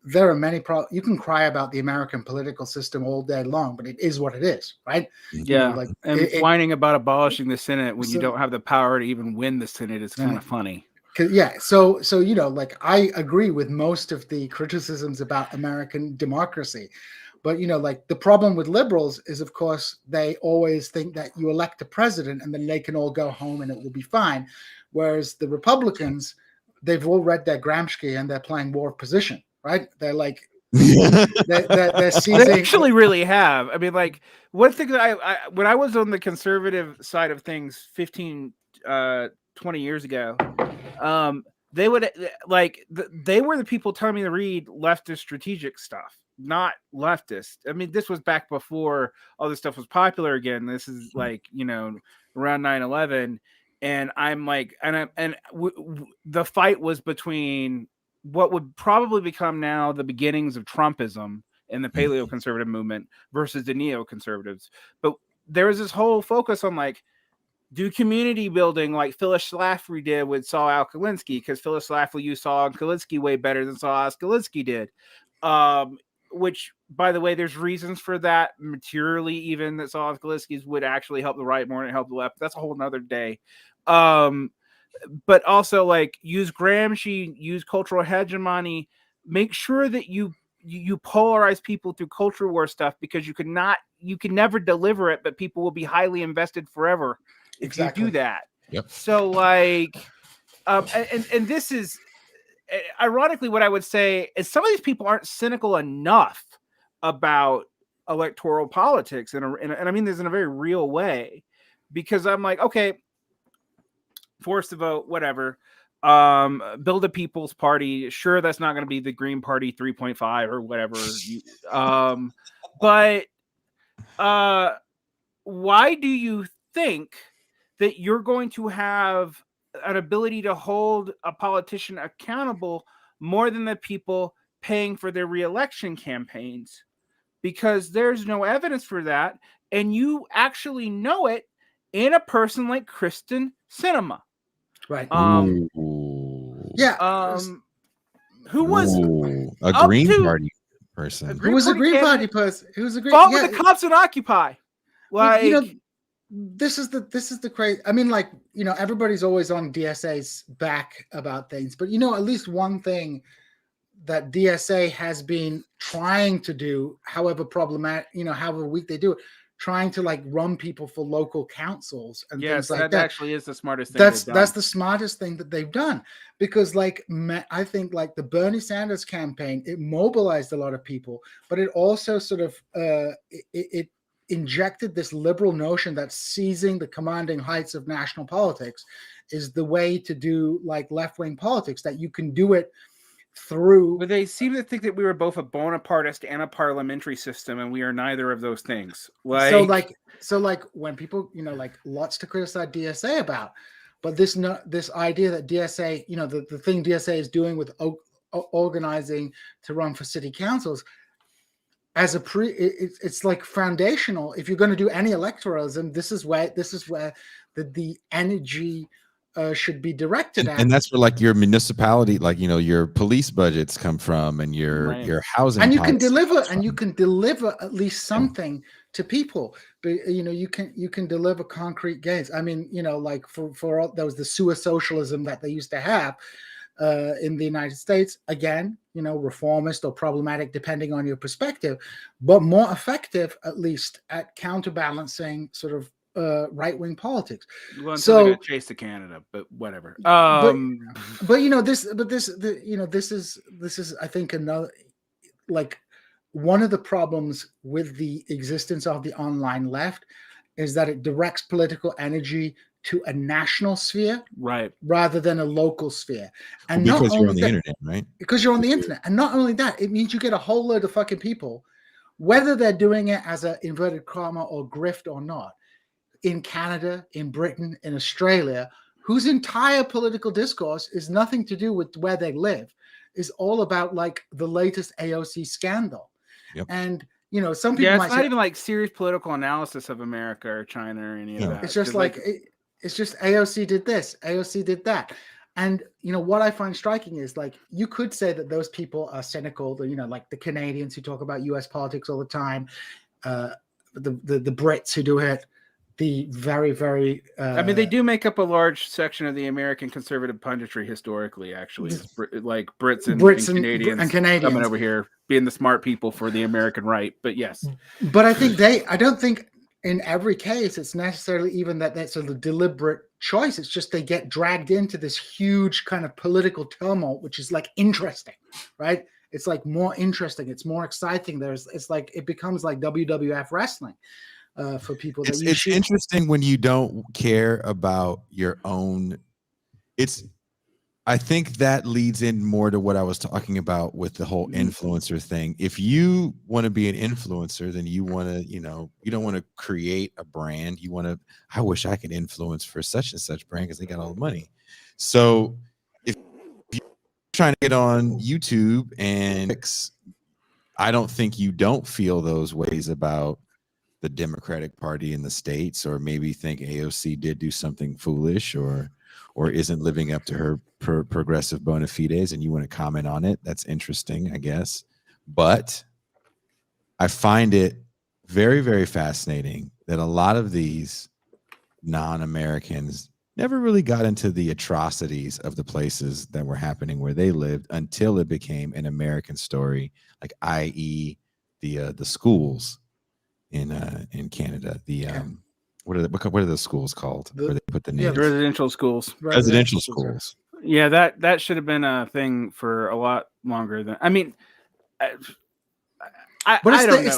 there are many you can cry about the American political system all day long, but it is what it is, right? Yeah, whining about abolishing the Senate when you don't have the power to even win the Senate is kind of funny. Yeah, so I agree with most of the criticisms about American democracy, but the problem with liberals is, of course, they always think that you elect a president and then they can all go home and it will be fine, whereas the Republicans, they've all read their Gramsci and they're playing war of position, right? They're like they're seizing. They actually really have. I mean, like one thing that I when I was on the conservative side of things 15 20 years ago, they would they were the people telling me to read leftist strategic stuff, not leftist. I mean, this was back before all this stuff was popular again. This is like, around 9/11, and I'm like, the fight was between what would probably become now the beginnings of Trumpism and the paleoconservative movement versus the neoconservatives. But there was this whole focus on like, do community building like Phyllis Schlafly did with Saul Al-Kalinsky, because Phyllis Schlafly used Saul Al-Kalinsky way better than Saul Al-Kalinsky did. Which, by the way, there's reasons for that materially, even that Saul Al-Kalinsky's would actually help the right more than help the left. That's a whole nother day. But also like use Gramsci, use cultural hegemony, make sure that you polarize people through culture war stuff, because you can never deliver it, but people will be highly invested forever if you do that. Yep. So like, and this is ironically what I would say is some of these people aren't cynical enough about electoral politics, and I mean this in a very real way, because I'm like, okay, force to vote, whatever. Build a People's Party. Sure, that's not going to be the Green Party 3.5 or whatever. But why do you think that you're going to have an ability to hold a politician accountable more than the people paying for their reelection campaigns? Because there's no evidence for that, and you actually know it in a person like Kristen Sinema. Right. Yeah. Who was a Green Party person? Who was a Green Party person? Who was a Green? Fought with the cops in Occupy. Like, this is the crazy. I mean, like, everybody's always on DSA's back about things, but at least one thing that DSA has been trying to do, however problematic, however weak they do it, trying to like run people for local councils and things like that. That actually is the smartest thing. That's the smartest thing that they've done, because like I think like the Bernie Sanders campaign, it mobilized a lot of people, but it also sort of it injected this liberal notion that seizing the commanding heights of national politics is the way to do like left-wing politics, that you can do it through. But they seem to think that we were both a Bonapartist and a parliamentary system, and we are neither of those things. So when people, like lots to criticize DSA about, but this idea that DSA, the thing DSA is doing with organizing to run for city councils as it's like foundational. If you're going to do any electoralism, this is where the energy should be directed at. And that's where like your municipality, like, you know, your police budgets come from, and your housing, and you can policy deliver, comes and you from. can deliver at least something to people. But you know, you can deliver concrete gains. I mean, you know, like for all, there was the sewer socialism that they used to have in the United States. Again, you know, reformist or problematic depending on your perspective, but more effective at least at counterbalancing sort of right-wing politics. Well, so they got chased to Canada, but whatever. But you know, this is I think another, like, one of the problems with the existence of the online left is that it directs political energy to a national sphere, right, rather than a local sphere. And Well, not because you're only on the that, internet, right? because you're on the internet, and not only that, it means you get a whole load of fucking people, whether they're doing it as a inverted comma or grift or not, in Canada, in Britain, in Australia, whose entire political discourse is nothing to do with where they live, is all about like the latest AOC scandal. Yep. And you know, some people it's not even like serious political analysis of America or China or any of that. It's just like it's just AOC did this, AOC did that. And you know what I find striking is, like, you could say that those people are cynical, you know, like the Canadians who talk about US politics all the time, the Brits who do it, the very, very I mean, they do make up a large section of the American conservative punditry historically, actually. It's like Brits and Canadians coming over here being the smart people for the American right. But yes. But I don't think in every case it's necessarily even that that's a deliberate choice. It's just they get dragged into this huge kind of political tumult, which is like interesting, right? It's like more interesting. It's more exciting. It's like, it becomes like WWF wrestling. For people, that it's interesting when you don't care about your own. I think that leads in more to what I was talking about with the whole influencer thing. If you want to be an influencer, then you want to, you know, you don't want to create a brand. You want to, I wish I could influence for such and such brand because they got all the money. So if you're trying to get on YouTube, and I don't think you don't feel those ways about the Democratic Party in the States, or maybe think AOC did do something foolish or isn't living up to her progressive bona fides, and you want to comment on it. That's interesting, I guess. But I find it very, very fascinating that a lot of these non-Americans never really got into the atrocities of the places that were happening where they lived until it became an American story, like i.e. the schools in Canada. What are the schools called? Where they put the names? Residential schools. Residential schools. Yeah, that should have been a thing for a lot longer than. I mean, it's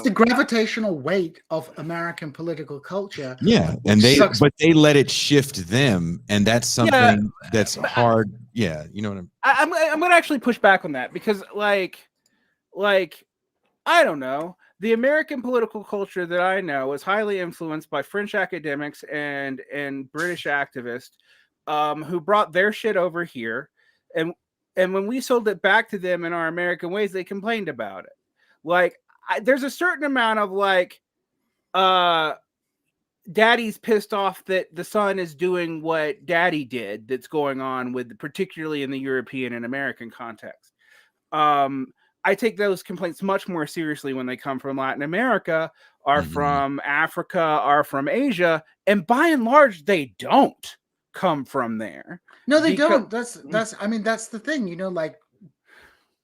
the gravitational weight of American political culture. Yeah, and but they let it shift them, and that's something that's hard. Yeah, you know what I'm going to actually push back on that, because like I don't know. The American political culture that I know is highly influenced by French academics and British activists who brought their shit over here. And when we sold it back to them in our American ways, they complained about it. Like, there's a certain amount of like, daddy's pissed off that the son is doing what daddy did that's going on with, particularly in the European and American context. I take those complaints much more seriously when they come from Latin America, or from Africa, or from Asia, and by and large, they don't come from there. No, they don't. That's I mean, that's the thing, you know, like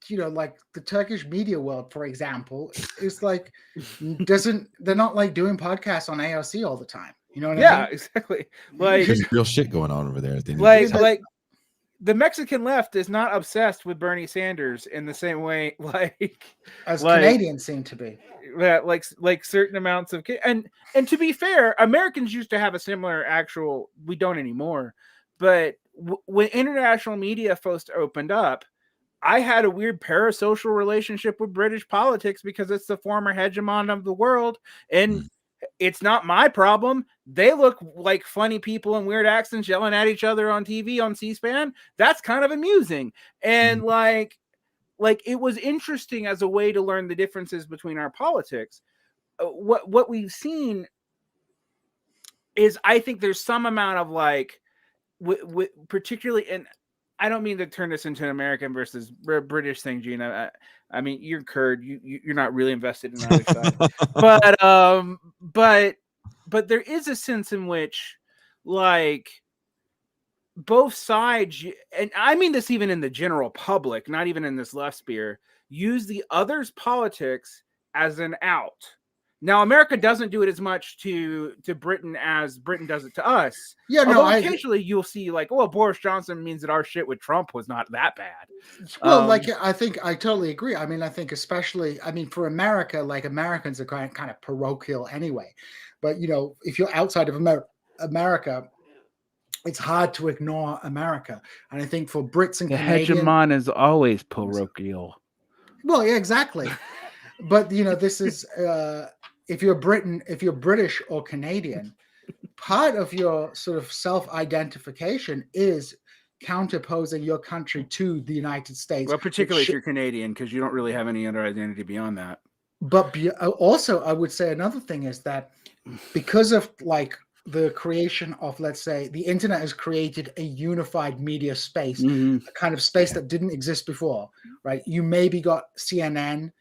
the Turkish media world, for example, is like they're not like doing podcasts on AOC all the time. You know what I mean? Yeah, exactly. Like, there's real shit going on over there. Like the Mexican left is not obsessed with Bernie Sanders in the same way, as Canadians seem to be. Like certain amounts of, and to be fair, Americans used to have a similar we don't anymore. But when international media first opened up, I had a weird parasocial relationship with British politics because it's the former hegemon of the world, and it's not my problem. They look like funny people in weird accents yelling at each other on TV on C-SPAN. That's kind of amusing. And like it was interesting as a way to learn the differences between our politics. What we've seen is, I think there's some amount of like particularly, and I don't mean to turn this into an American versus British thing, Gina. I mean, you're Kurd. You're not really invested in either side, but there is a sense in which, like, both sides, and I mean this even in the general public, not even in this left sphere, use the other's politics as an out. Now, America doesn't do it as much to Britain as Britain does it to us. Yeah, although no, occasionally you'll see like, oh, Boris Johnson means that our shit with Trump was not that bad. Well, like, I think I totally agree. I mean, I think especially, I mean, for America, like, Americans are kind of parochial anyway. But, you know, if you're outside of America, it's hard to ignore America. And I think for Brits and Canadians, hegemon is always parochial. Well, yeah, exactly. But, you know, this is, if you're British or Canadian, part of your sort of self-identification is counterposing your country to the United States. Well, particularly if you're Canadian, because you don't really have any other identity beyond that. But also, I would say another thing is that because of like the creation of, let's say, the internet has created a unified media space, a kind of space that didn't exist before, right? You maybe got CNN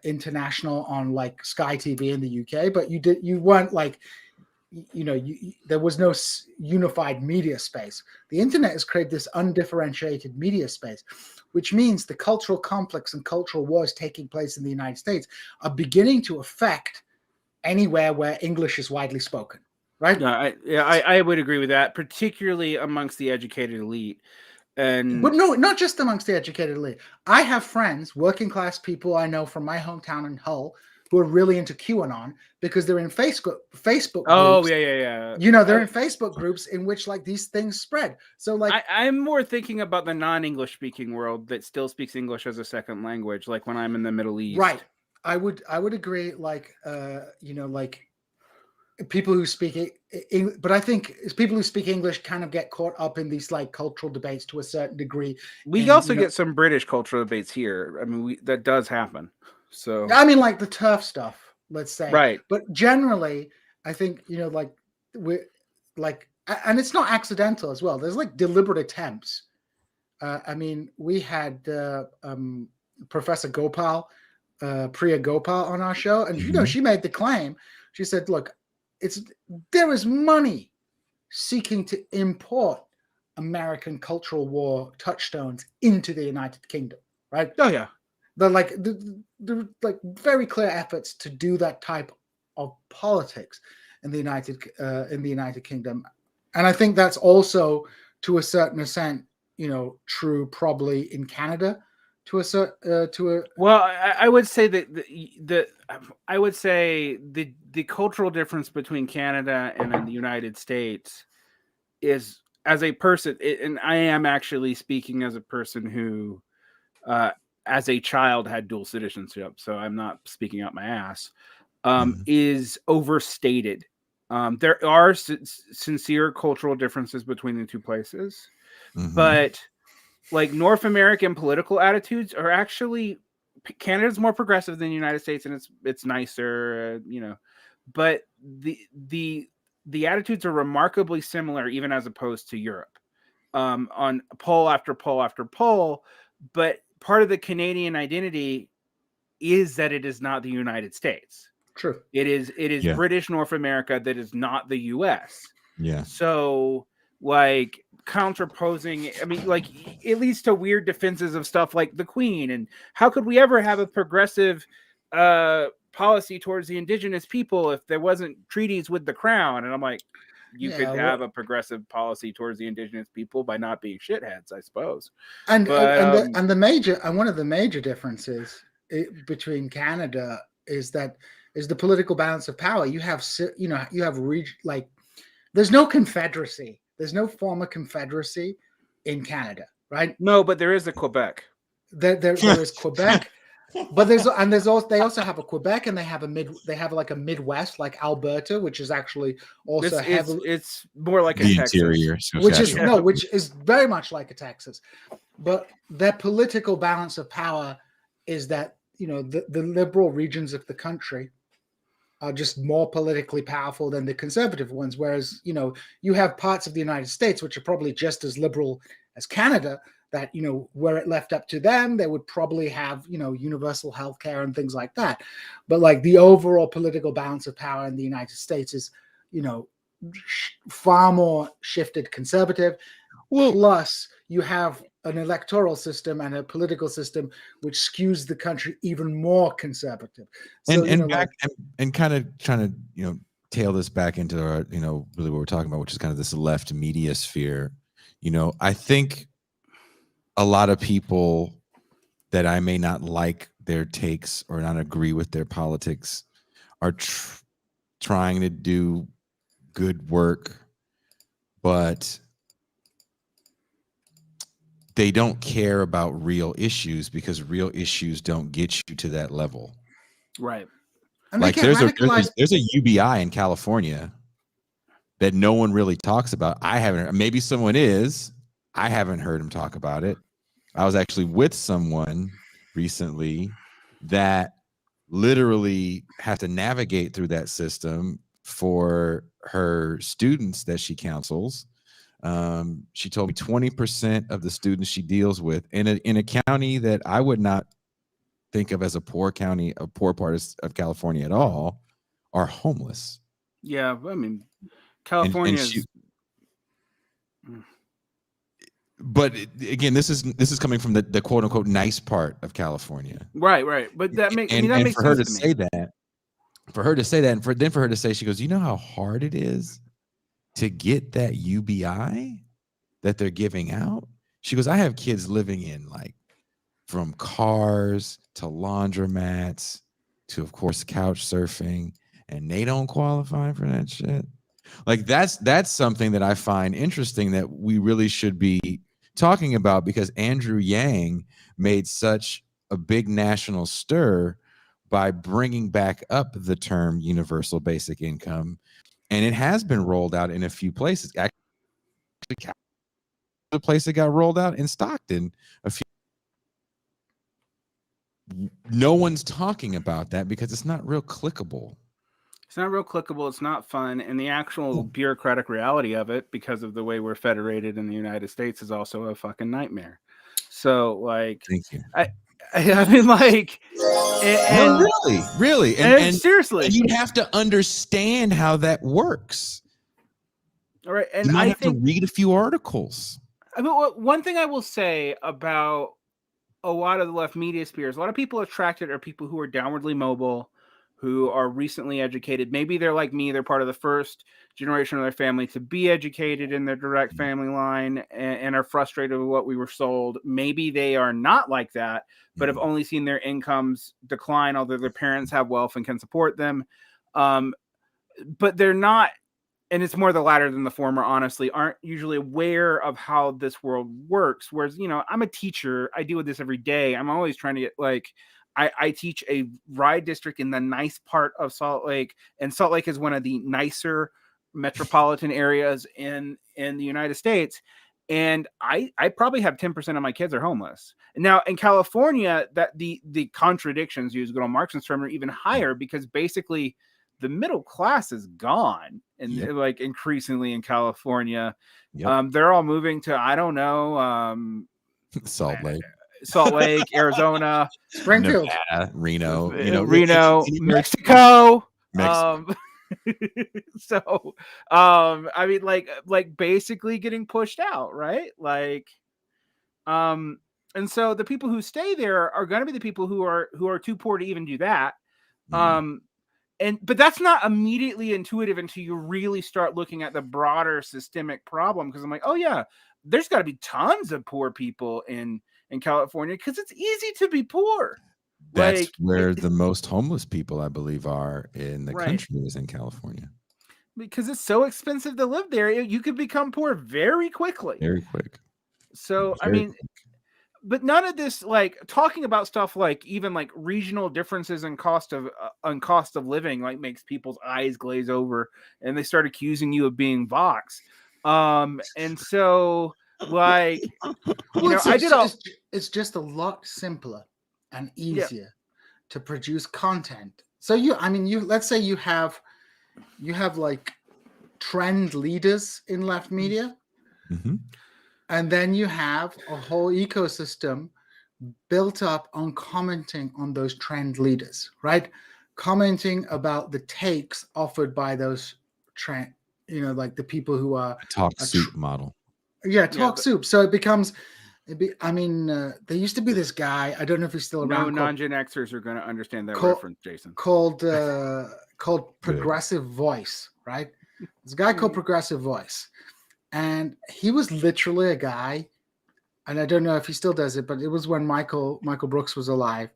International on like Sky TV in the UK, but you weren't like, you know, there was no unified media space. The internet has created this undifferentiated media space, which means the cultural conflicts and cultural wars taking place in the United States are beginning to affect anywhere where English is widely spoken, right? I would agree with that, particularly amongst the educated elite. But no, not just amongst the educated elite. I have friends, working class people I know from my hometown in Hull, who are really into QAnon because they're in Facebook groups. Oh, yeah. You know, they're in Facebook groups in which like these things spread. So like, I'm more thinking about the non-English speaking world that still speaks English as a second language, like when I'm in the Middle East. Right. I would agree. Like, you know, like people who speak English, but I think people who speak English kind of get caught up in these like cultural debates to a certain degree. We also get some British cultural debates here. I mean, that does happen. So I mean, like the turf stuff, let's say, right? But generally, I think, you know, like we're like, and it's not accidental as well. There's like deliberate attempts. I mean, we had Professor Gopal, Priya Gopal, on our show, and you know, she made the claim. She said, "Look, there is money seeking to import American cultural war touchstones into the United Kingdom, right?" Oh yeah. They're like very clear efforts to do that type of politics in the United Kingdom, and I think that's also to a certain extent, you know, true probably in Canada to a certain Well, I would say that the cultural difference between Canada and then the United States is, as a person, and I am actually speaking as a person who, as a child, had dual citizenship, so I'm not speaking out my ass, is overstated. There are sincere cultural differences between the two places, but like North American political attitudes are actually, Canada's more progressive than the United States, and it's nicer, you know, but the attitudes are remarkably similar, even as opposed to Europe, on poll after poll after poll. But part of the Canadian identity is that it is not the United States. True. It is British North America that is not the US. Yeah. So like counterposing, I mean, like it leads to weird defenses of stuff like the Queen, and how could we ever have a progressive policy towards the indigenous people if there wasn't treaties with the Crown? And I'm like, you could have a progressive policy towards the indigenous people by not being shitheads, I suppose. And one of the major differences between Canada is the political balance of power. You have like, there's no confederacy. There's no form of confederacy in Canada, right? No, but there is a Quebec. There is Quebec, but they also have a Quebec, and they have like a Midwest, like Alberta, which is actually also it's more like the a Texas, interior, which is very much like a Texas, but their political balance of power is that, you know, the liberal regions of the country are just more politically powerful than the conservative ones. Whereas, you know, you have parts of the United States which are probably just as liberal as Canada, that, you know, were it left up to them, they would probably have, you know, universal health care and things like that. But like the overall political balance of power in the United States is, you know, far more shifted conservative. Well, Plus, you have an electoral system and a political system which skews the country even more conservative. So, and you know, back and kind of trying to, you know, tail this back into our, you know, really what we're talking about, which is kind of this left media sphere. You know, I think a lot of people that I may not like their takes or not agree with their politics are trying to do good work, but they don't care about real issues because real issues don't get you to that level. Right. and Like they get radicalized. there's a UBI in California that no one really talks about. I haven't, maybe someone is, I haven't heard him talk about it. I was actually with someone recently that literally has to navigate through that system for her students that she counsels. She told me 20% of the students she deals with in a county that I would not think of as a poor county, a poor part of California at all, are homeless. Yeah, I mean, California is. But again, this is coming from the quote unquote nice part of California. Right. But that makes and that makes for her sense to to say me. that, for her to say that, and for her to say, she goes, you know how hard it is to get that UBI that they're giving out? She goes, I have kids living in, like, from cars to laundromats to, of course, couch surfing, and they don't qualify for that shit. Like, that's something that I find interesting that we really should be talking about, because Andrew Yang made such a big national stir by bringing back up the term universal basic income, and it has been rolled out in a few places. Actually, the place that got rolled out in Stockton a few. No one's talking about that because it's not real clickable. It's not real clickable. It's not fun. And the actual bureaucratic reality of it, because of the way we're federated in the United States, is also a fucking nightmare. So, like, Thank you. I mean, like, and no, really, and seriously, and you have to understand how that works. All right, and you might I have to read a few articles. I mean, one thing I will say about a lot of the left media spheres, a lot of people attracted are people who are downwardly mobile, who are recently educated. Maybe they're like me, they're part of the first generation of their family to be educated in their direct family line, and are frustrated with what we were sold. Maybe they are not like that, but have only seen their incomes decline, although their parents have wealth and can support them. But they're not, and it's more the latter than the former, honestly, aren't usually aware of how this world works. Whereas, you know, I'm a teacher. I deal with this every day. I'm always trying to get, like, I teach a ride district in the nice part of Salt Lake, and Salt Lake is one of the nicer metropolitan areas in the United States. And I probably have 10% of my kids are homeless. Now in California, that the contradictions, use good old Marxist term, are even higher, because basically the middle class is gone, and like increasingly in California. They're all moving to, I don't know, Salt Lake, Arizona, Springfield, Nevada, Reno, Reno, Mexico. So, I mean, like basically getting pushed out, right? Like, and so the people who stay there are going to be the people who are too poor to even do that. But that's not immediately intuitive until you really start looking at the broader systemic problem. Because I'm like, oh yeah, there's got to be tons of poor people in California, because it's easy to be poor. That's like, where the most homeless people, I believe, are in the country, is in California. Because it's so expensive to live there. You could become poor very quickly. Very quick. So, I mean, but none of this, like, talking about stuff like even like regional differences in cost of living, like, makes people's eyes glaze over, and they start accusing you of being Vox. And so, like, you know, it's just a lot simpler and easier to produce content So let's say you have like trend leaders in left media, and then you have a whole ecosystem built up on commenting on those trend leaders, right? Commenting about the takes offered by those trend, like the people who are Talk soup model. Talk soup. So it becomes. There used to be this guy. I don't know if he's still around. No non-Gen Xers are going to understand that reference, Jason. Called Progressive Voice, right? There's a guy called Progressive Voice, and he was literally a guy, and I don't know if he still does it, but it was when Michael Brooks was alive,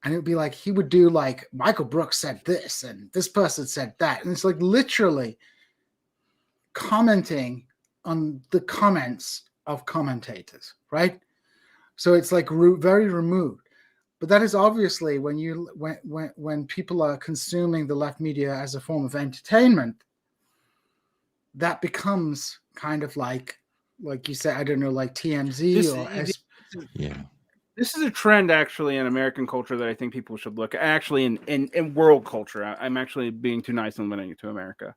and it would be like he would do like Michael Brooks said this and this person said that, and it's like literally commenting on the comments of commentators, right? So it's like very removed. But that is obviously when people are consuming the left media as a form of entertainment, that becomes kind of like you said, I don't know, like TMZ This is a trend actually in American culture that I think people should look at. Actually, in world culture, I'm actually being too nice and limiting it to America.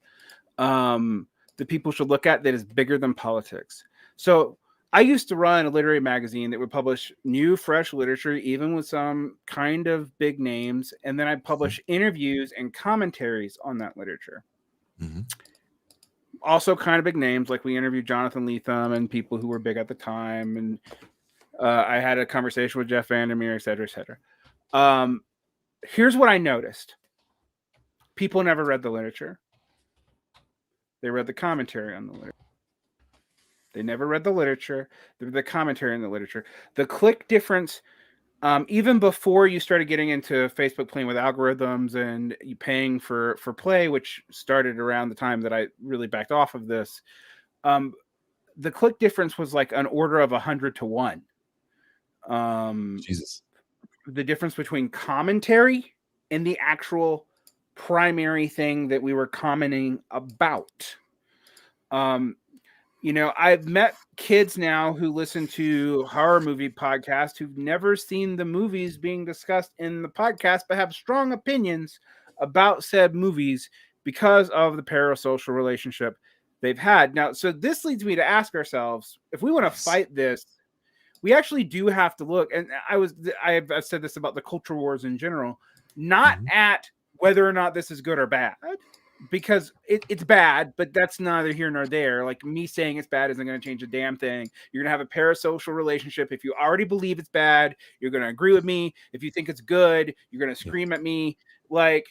That people should look at that is bigger than politics. So I used to run a literary magazine that would publish new, fresh literature, even with some kind of big names. And then I'd publish interviews and commentaries on that literature. Also kind of big names, like we interviewed Jonathan Lethem and people who were big at the time. And I had a conversation with Jeff Vandermeer, et cetera, et cetera. Here's what I noticed. People never read the literature. They read the commentary on the literature. They never read the literature, the commentary on the literature. The click difference, even before you started getting into Facebook playing with algorithms and you paying for play, which started around the time that I really backed off of this, the click difference was like an order of 100 to 1. Jesus. The difference between commentary and the actual primary thing that we were commenting about. I've met kids now who listen to horror movie podcasts who've never seen the movies being discussed in the podcast, but have strong opinions about said movies because of the parasocial relationship they've had. Now, so this leads me to ask ourselves, if we want to fight this, we actually do have to look, and I've said this about the culture wars in general, not at whether or not this is good or bad, because it's bad, but that's neither here nor there. Like me saying it's bad isn't going to change a damn thing. You're going to have a parasocial relationship. If you already believe it's bad, you're going to agree with me. If you think it's good, you're going to scream at me. Like,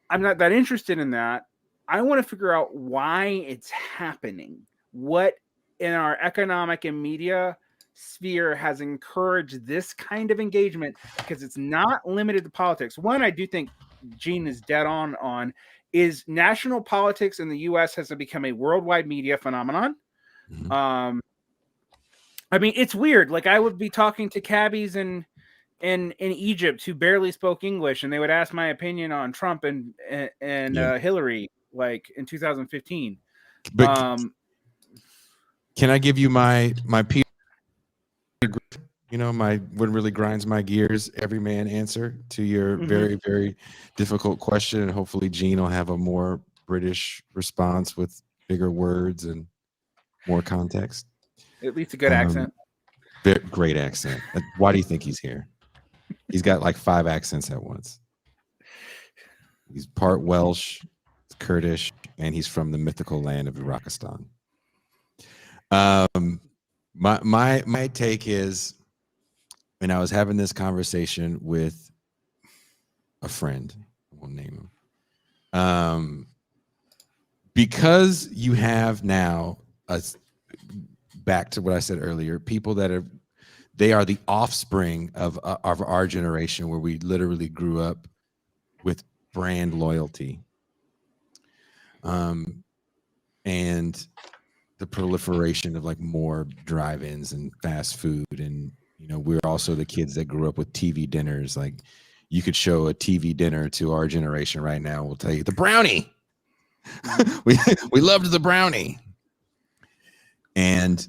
I'm not that interested in that. I want to figure out why it's happening. What in our economic and media sphere has encouraged this kind of engagement, because it's not limited to politics. One, I do think Djene is dead on is national politics in the U.S. has become a worldwide media phenomenon. It's weird. Like I would be talking to cabbies in Egypt who barely spoke English, and they would ask my opinion on Trump and Hillary, like in 2015. But can I give you my Peter, my what really grinds my gears, everyman answer to your very, very difficult question, and hopefully Djene will have a more British response with bigger words and more context. At least a good accent. Great accent. Why do you think he's here? He's got like 5 accents at once. He's part Welsh, Kurdish, and he's from the mythical land of Irakistan. My take is, when I was having this conversation with a friend, I won't name him, because you have now, back to what I said earlier, people that they are the offspring of our generation, where we literally grew up with brand loyalty, and the proliferation of like more drive-ins and fast food, and we're also the kids that grew up with TV dinners. Like you could show a TV dinner to our generation right now, we'll tell you the brownie. we loved the brownie. And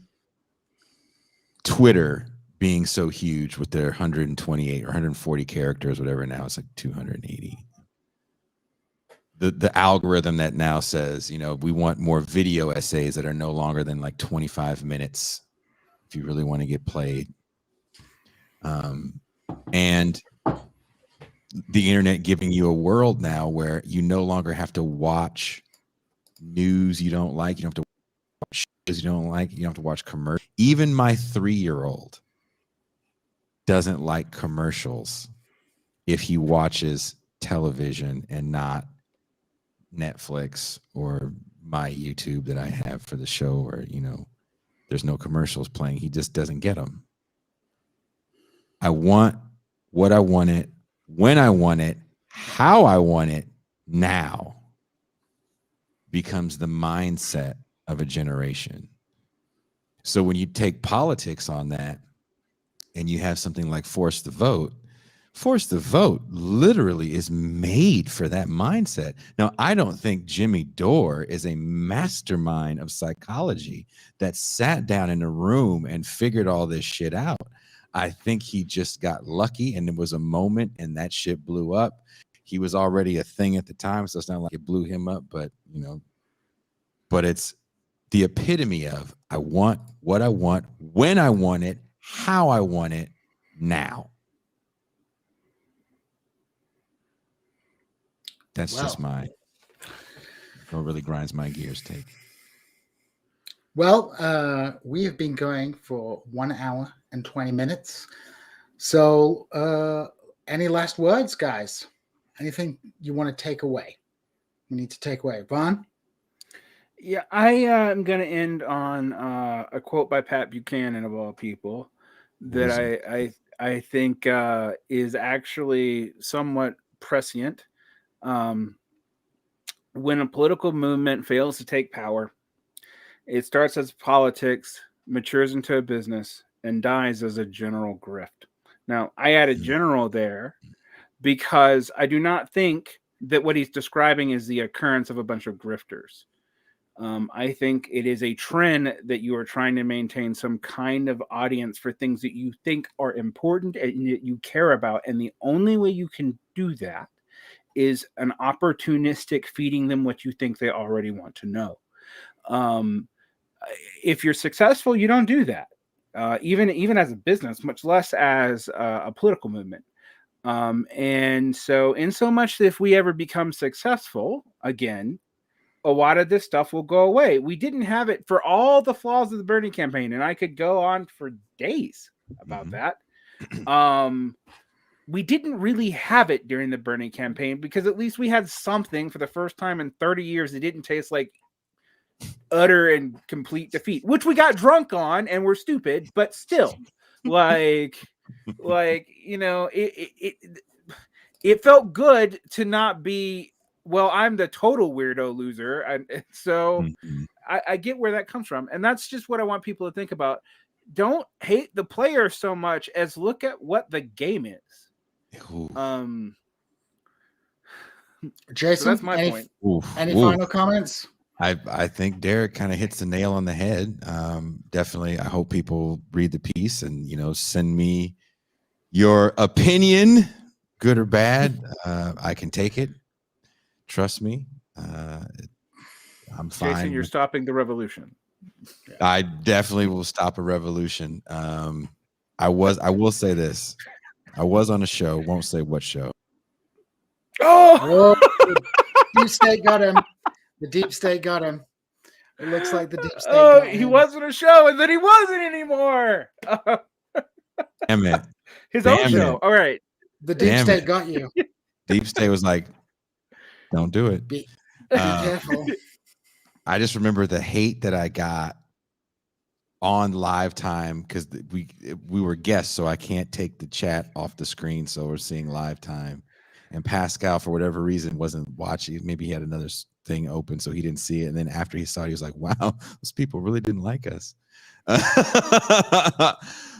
Twitter being so huge with their 128 or 140 characters, whatever, now it's like 280. the algorithm that now says, you know, we want more video essays that are no longer than like 25 minutes if you really want to get played. And the internet giving you a world now where you no longer have to watch news you don't like. You don't have to watch shows you don't like. You don't have to watch commercials. Even my 3-year-old doesn't like commercials if he watches television and not Netflix or my YouTube that I have for the show, or, you know, there's no commercials playing. He just doesn't get them. I want what I want it, when I want it, how I want it now becomes the mindset of a generation. So when you take politics on that and you have something like Force the Vote literally is made for that mindset. Now, I don't think Jimmy Dore is a mastermind of psychology that sat down in a room and figured all this shit out. I think he just got lucky and there was a moment and that shit blew up. He was already a thing at the time, so it's not like it blew him up, but, you know, but it's the epitome of I want what I want, when I want it, how I want it now. That's just my, what really grinds my gears take. Well, we have been going for 1 hour and 20 minutes. So any last words, guys? Anything you want to take away? We need to take away. Vaughn? Yeah, I am going to end on a quote by Pat Buchanan, of all people, that I think is actually somewhat prescient. When a political movement fails to take power, it starts as politics, matures into a business, and dies as a general grift. Now, I added general there because I do not think that what he's describing is the occurrence of a bunch of grifters. I think it is a trend that you are trying to maintain some kind of audience for things that you think are important and that you care about. And the only way you can do that is an opportunistic feeding them what you think they already want to know. If you're successful, you don't do that, even as a business, much less as a political movement. And so in so much that if we ever become successful again, a lot of this stuff will go away. We didn't have it for all the flaws of the Bernie campaign, and I could go on for days about that. We didn't really have it during the Bernie campaign because at least we had something for the first time in 30 years that didn't taste like utter and complete defeat, which we got drunk on and we're stupid, but still, like, you know, it felt good to not be, well, I'm the total weirdo loser. And so I get where that comes from. And that's just what I want people to think about. Don't hate the player so much as look at what the game is. Jason, so that's my point. Any final comments? I think Derek kind of hits the nail on the head. Definitely, I hope people read the piece and, you know, send me your opinion, good or bad. I can take it. Trust me. I'm fine. Jason, you're stopping the revolution. I definitely will stop a revolution. I will say this. I was on a show, won't say what show. Oh, the deep state got him. The deep state got him. It looks like the deep state got him. He was on a show and then he wasn't anymore. Damn it. His own show. All right. The deep state got you. Deep state was like, don't do it. Be careful. I just remember the hate that I got on live time because we were guests, so I can't take the chat off the screen, so we're seeing live time. And Pascal, for whatever reason, wasn't watching. Maybe he had another thing open, so he didn't see it. And then after he saw it, he was like, wow, those people really didn't like us.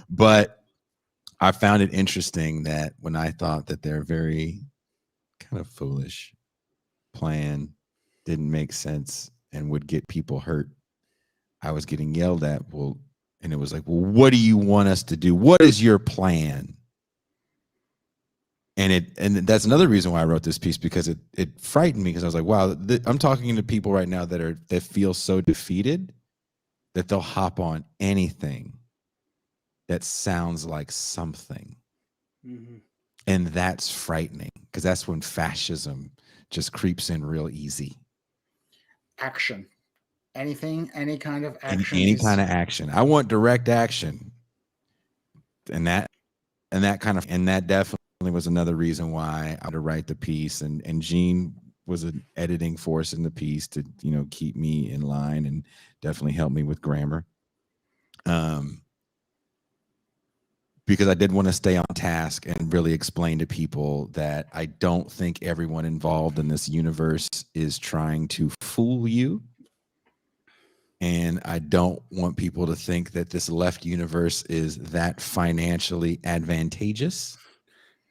But I found it interesting that when I thought that their very kind of foolish plan didn't make sense and would get people hurt, I was getting yelled at. Well, and it was like, well, what do you want us to do? What is your plan? And that's another reason why I wrote this piece, because it frightened me, because I was like, wow, I'm talking to people right now that feel so defeated that they'll hop on anything that sounds like something. Mm-hmm. And that's frightening, because that's when fascism just creeps in real easy. Action. Anything, any kind of action. Any kind of action. I want direct action. And that definitely was another reason why I had to write the piece. And Djene was an editing force in the piece to, keep me in line and definitely help me with grammar. Because I did want to stay on task and really explain to people that I don't think everyone involved in this universe is trying to fool you. And I don't want people to think that this left universe is that financially advantageous.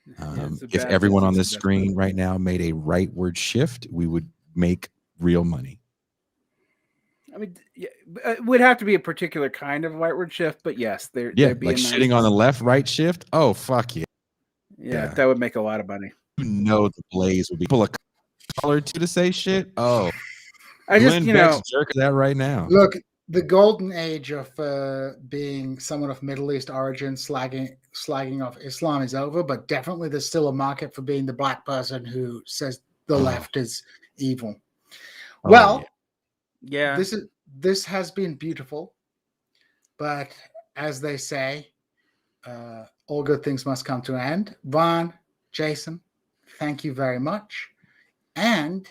If everyone on this screen right now made a rightward shift, we would make real money. I mean, it would have to be a particular kind of rightward shift, but yes, there'd be like shitting on the left-right shift. Oh, fuck yeah. Yeah, that would make a lot of money. The Blaze would be full of color to say shit. Oh, I just, jerking that right now. Look, the golden age of being someone of Middle East origin, slagging off Islam is over, but definitely there's still a market for being the black person who says the left is evil. Yeah. This has been beautiful, but as they say, all good things must come to an end. Varn, Jason, thank you very much, and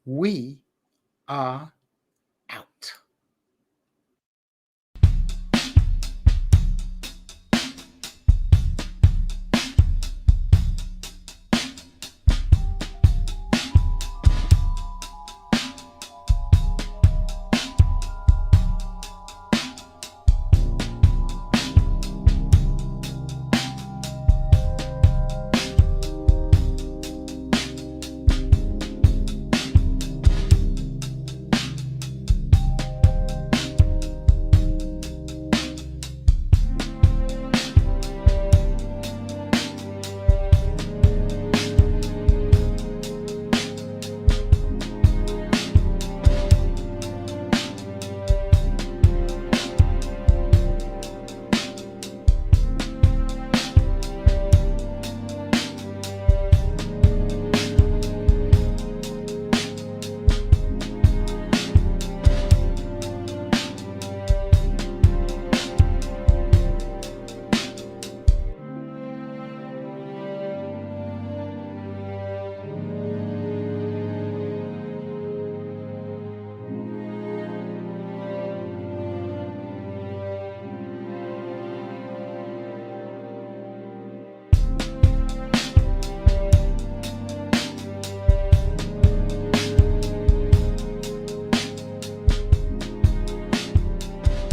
we are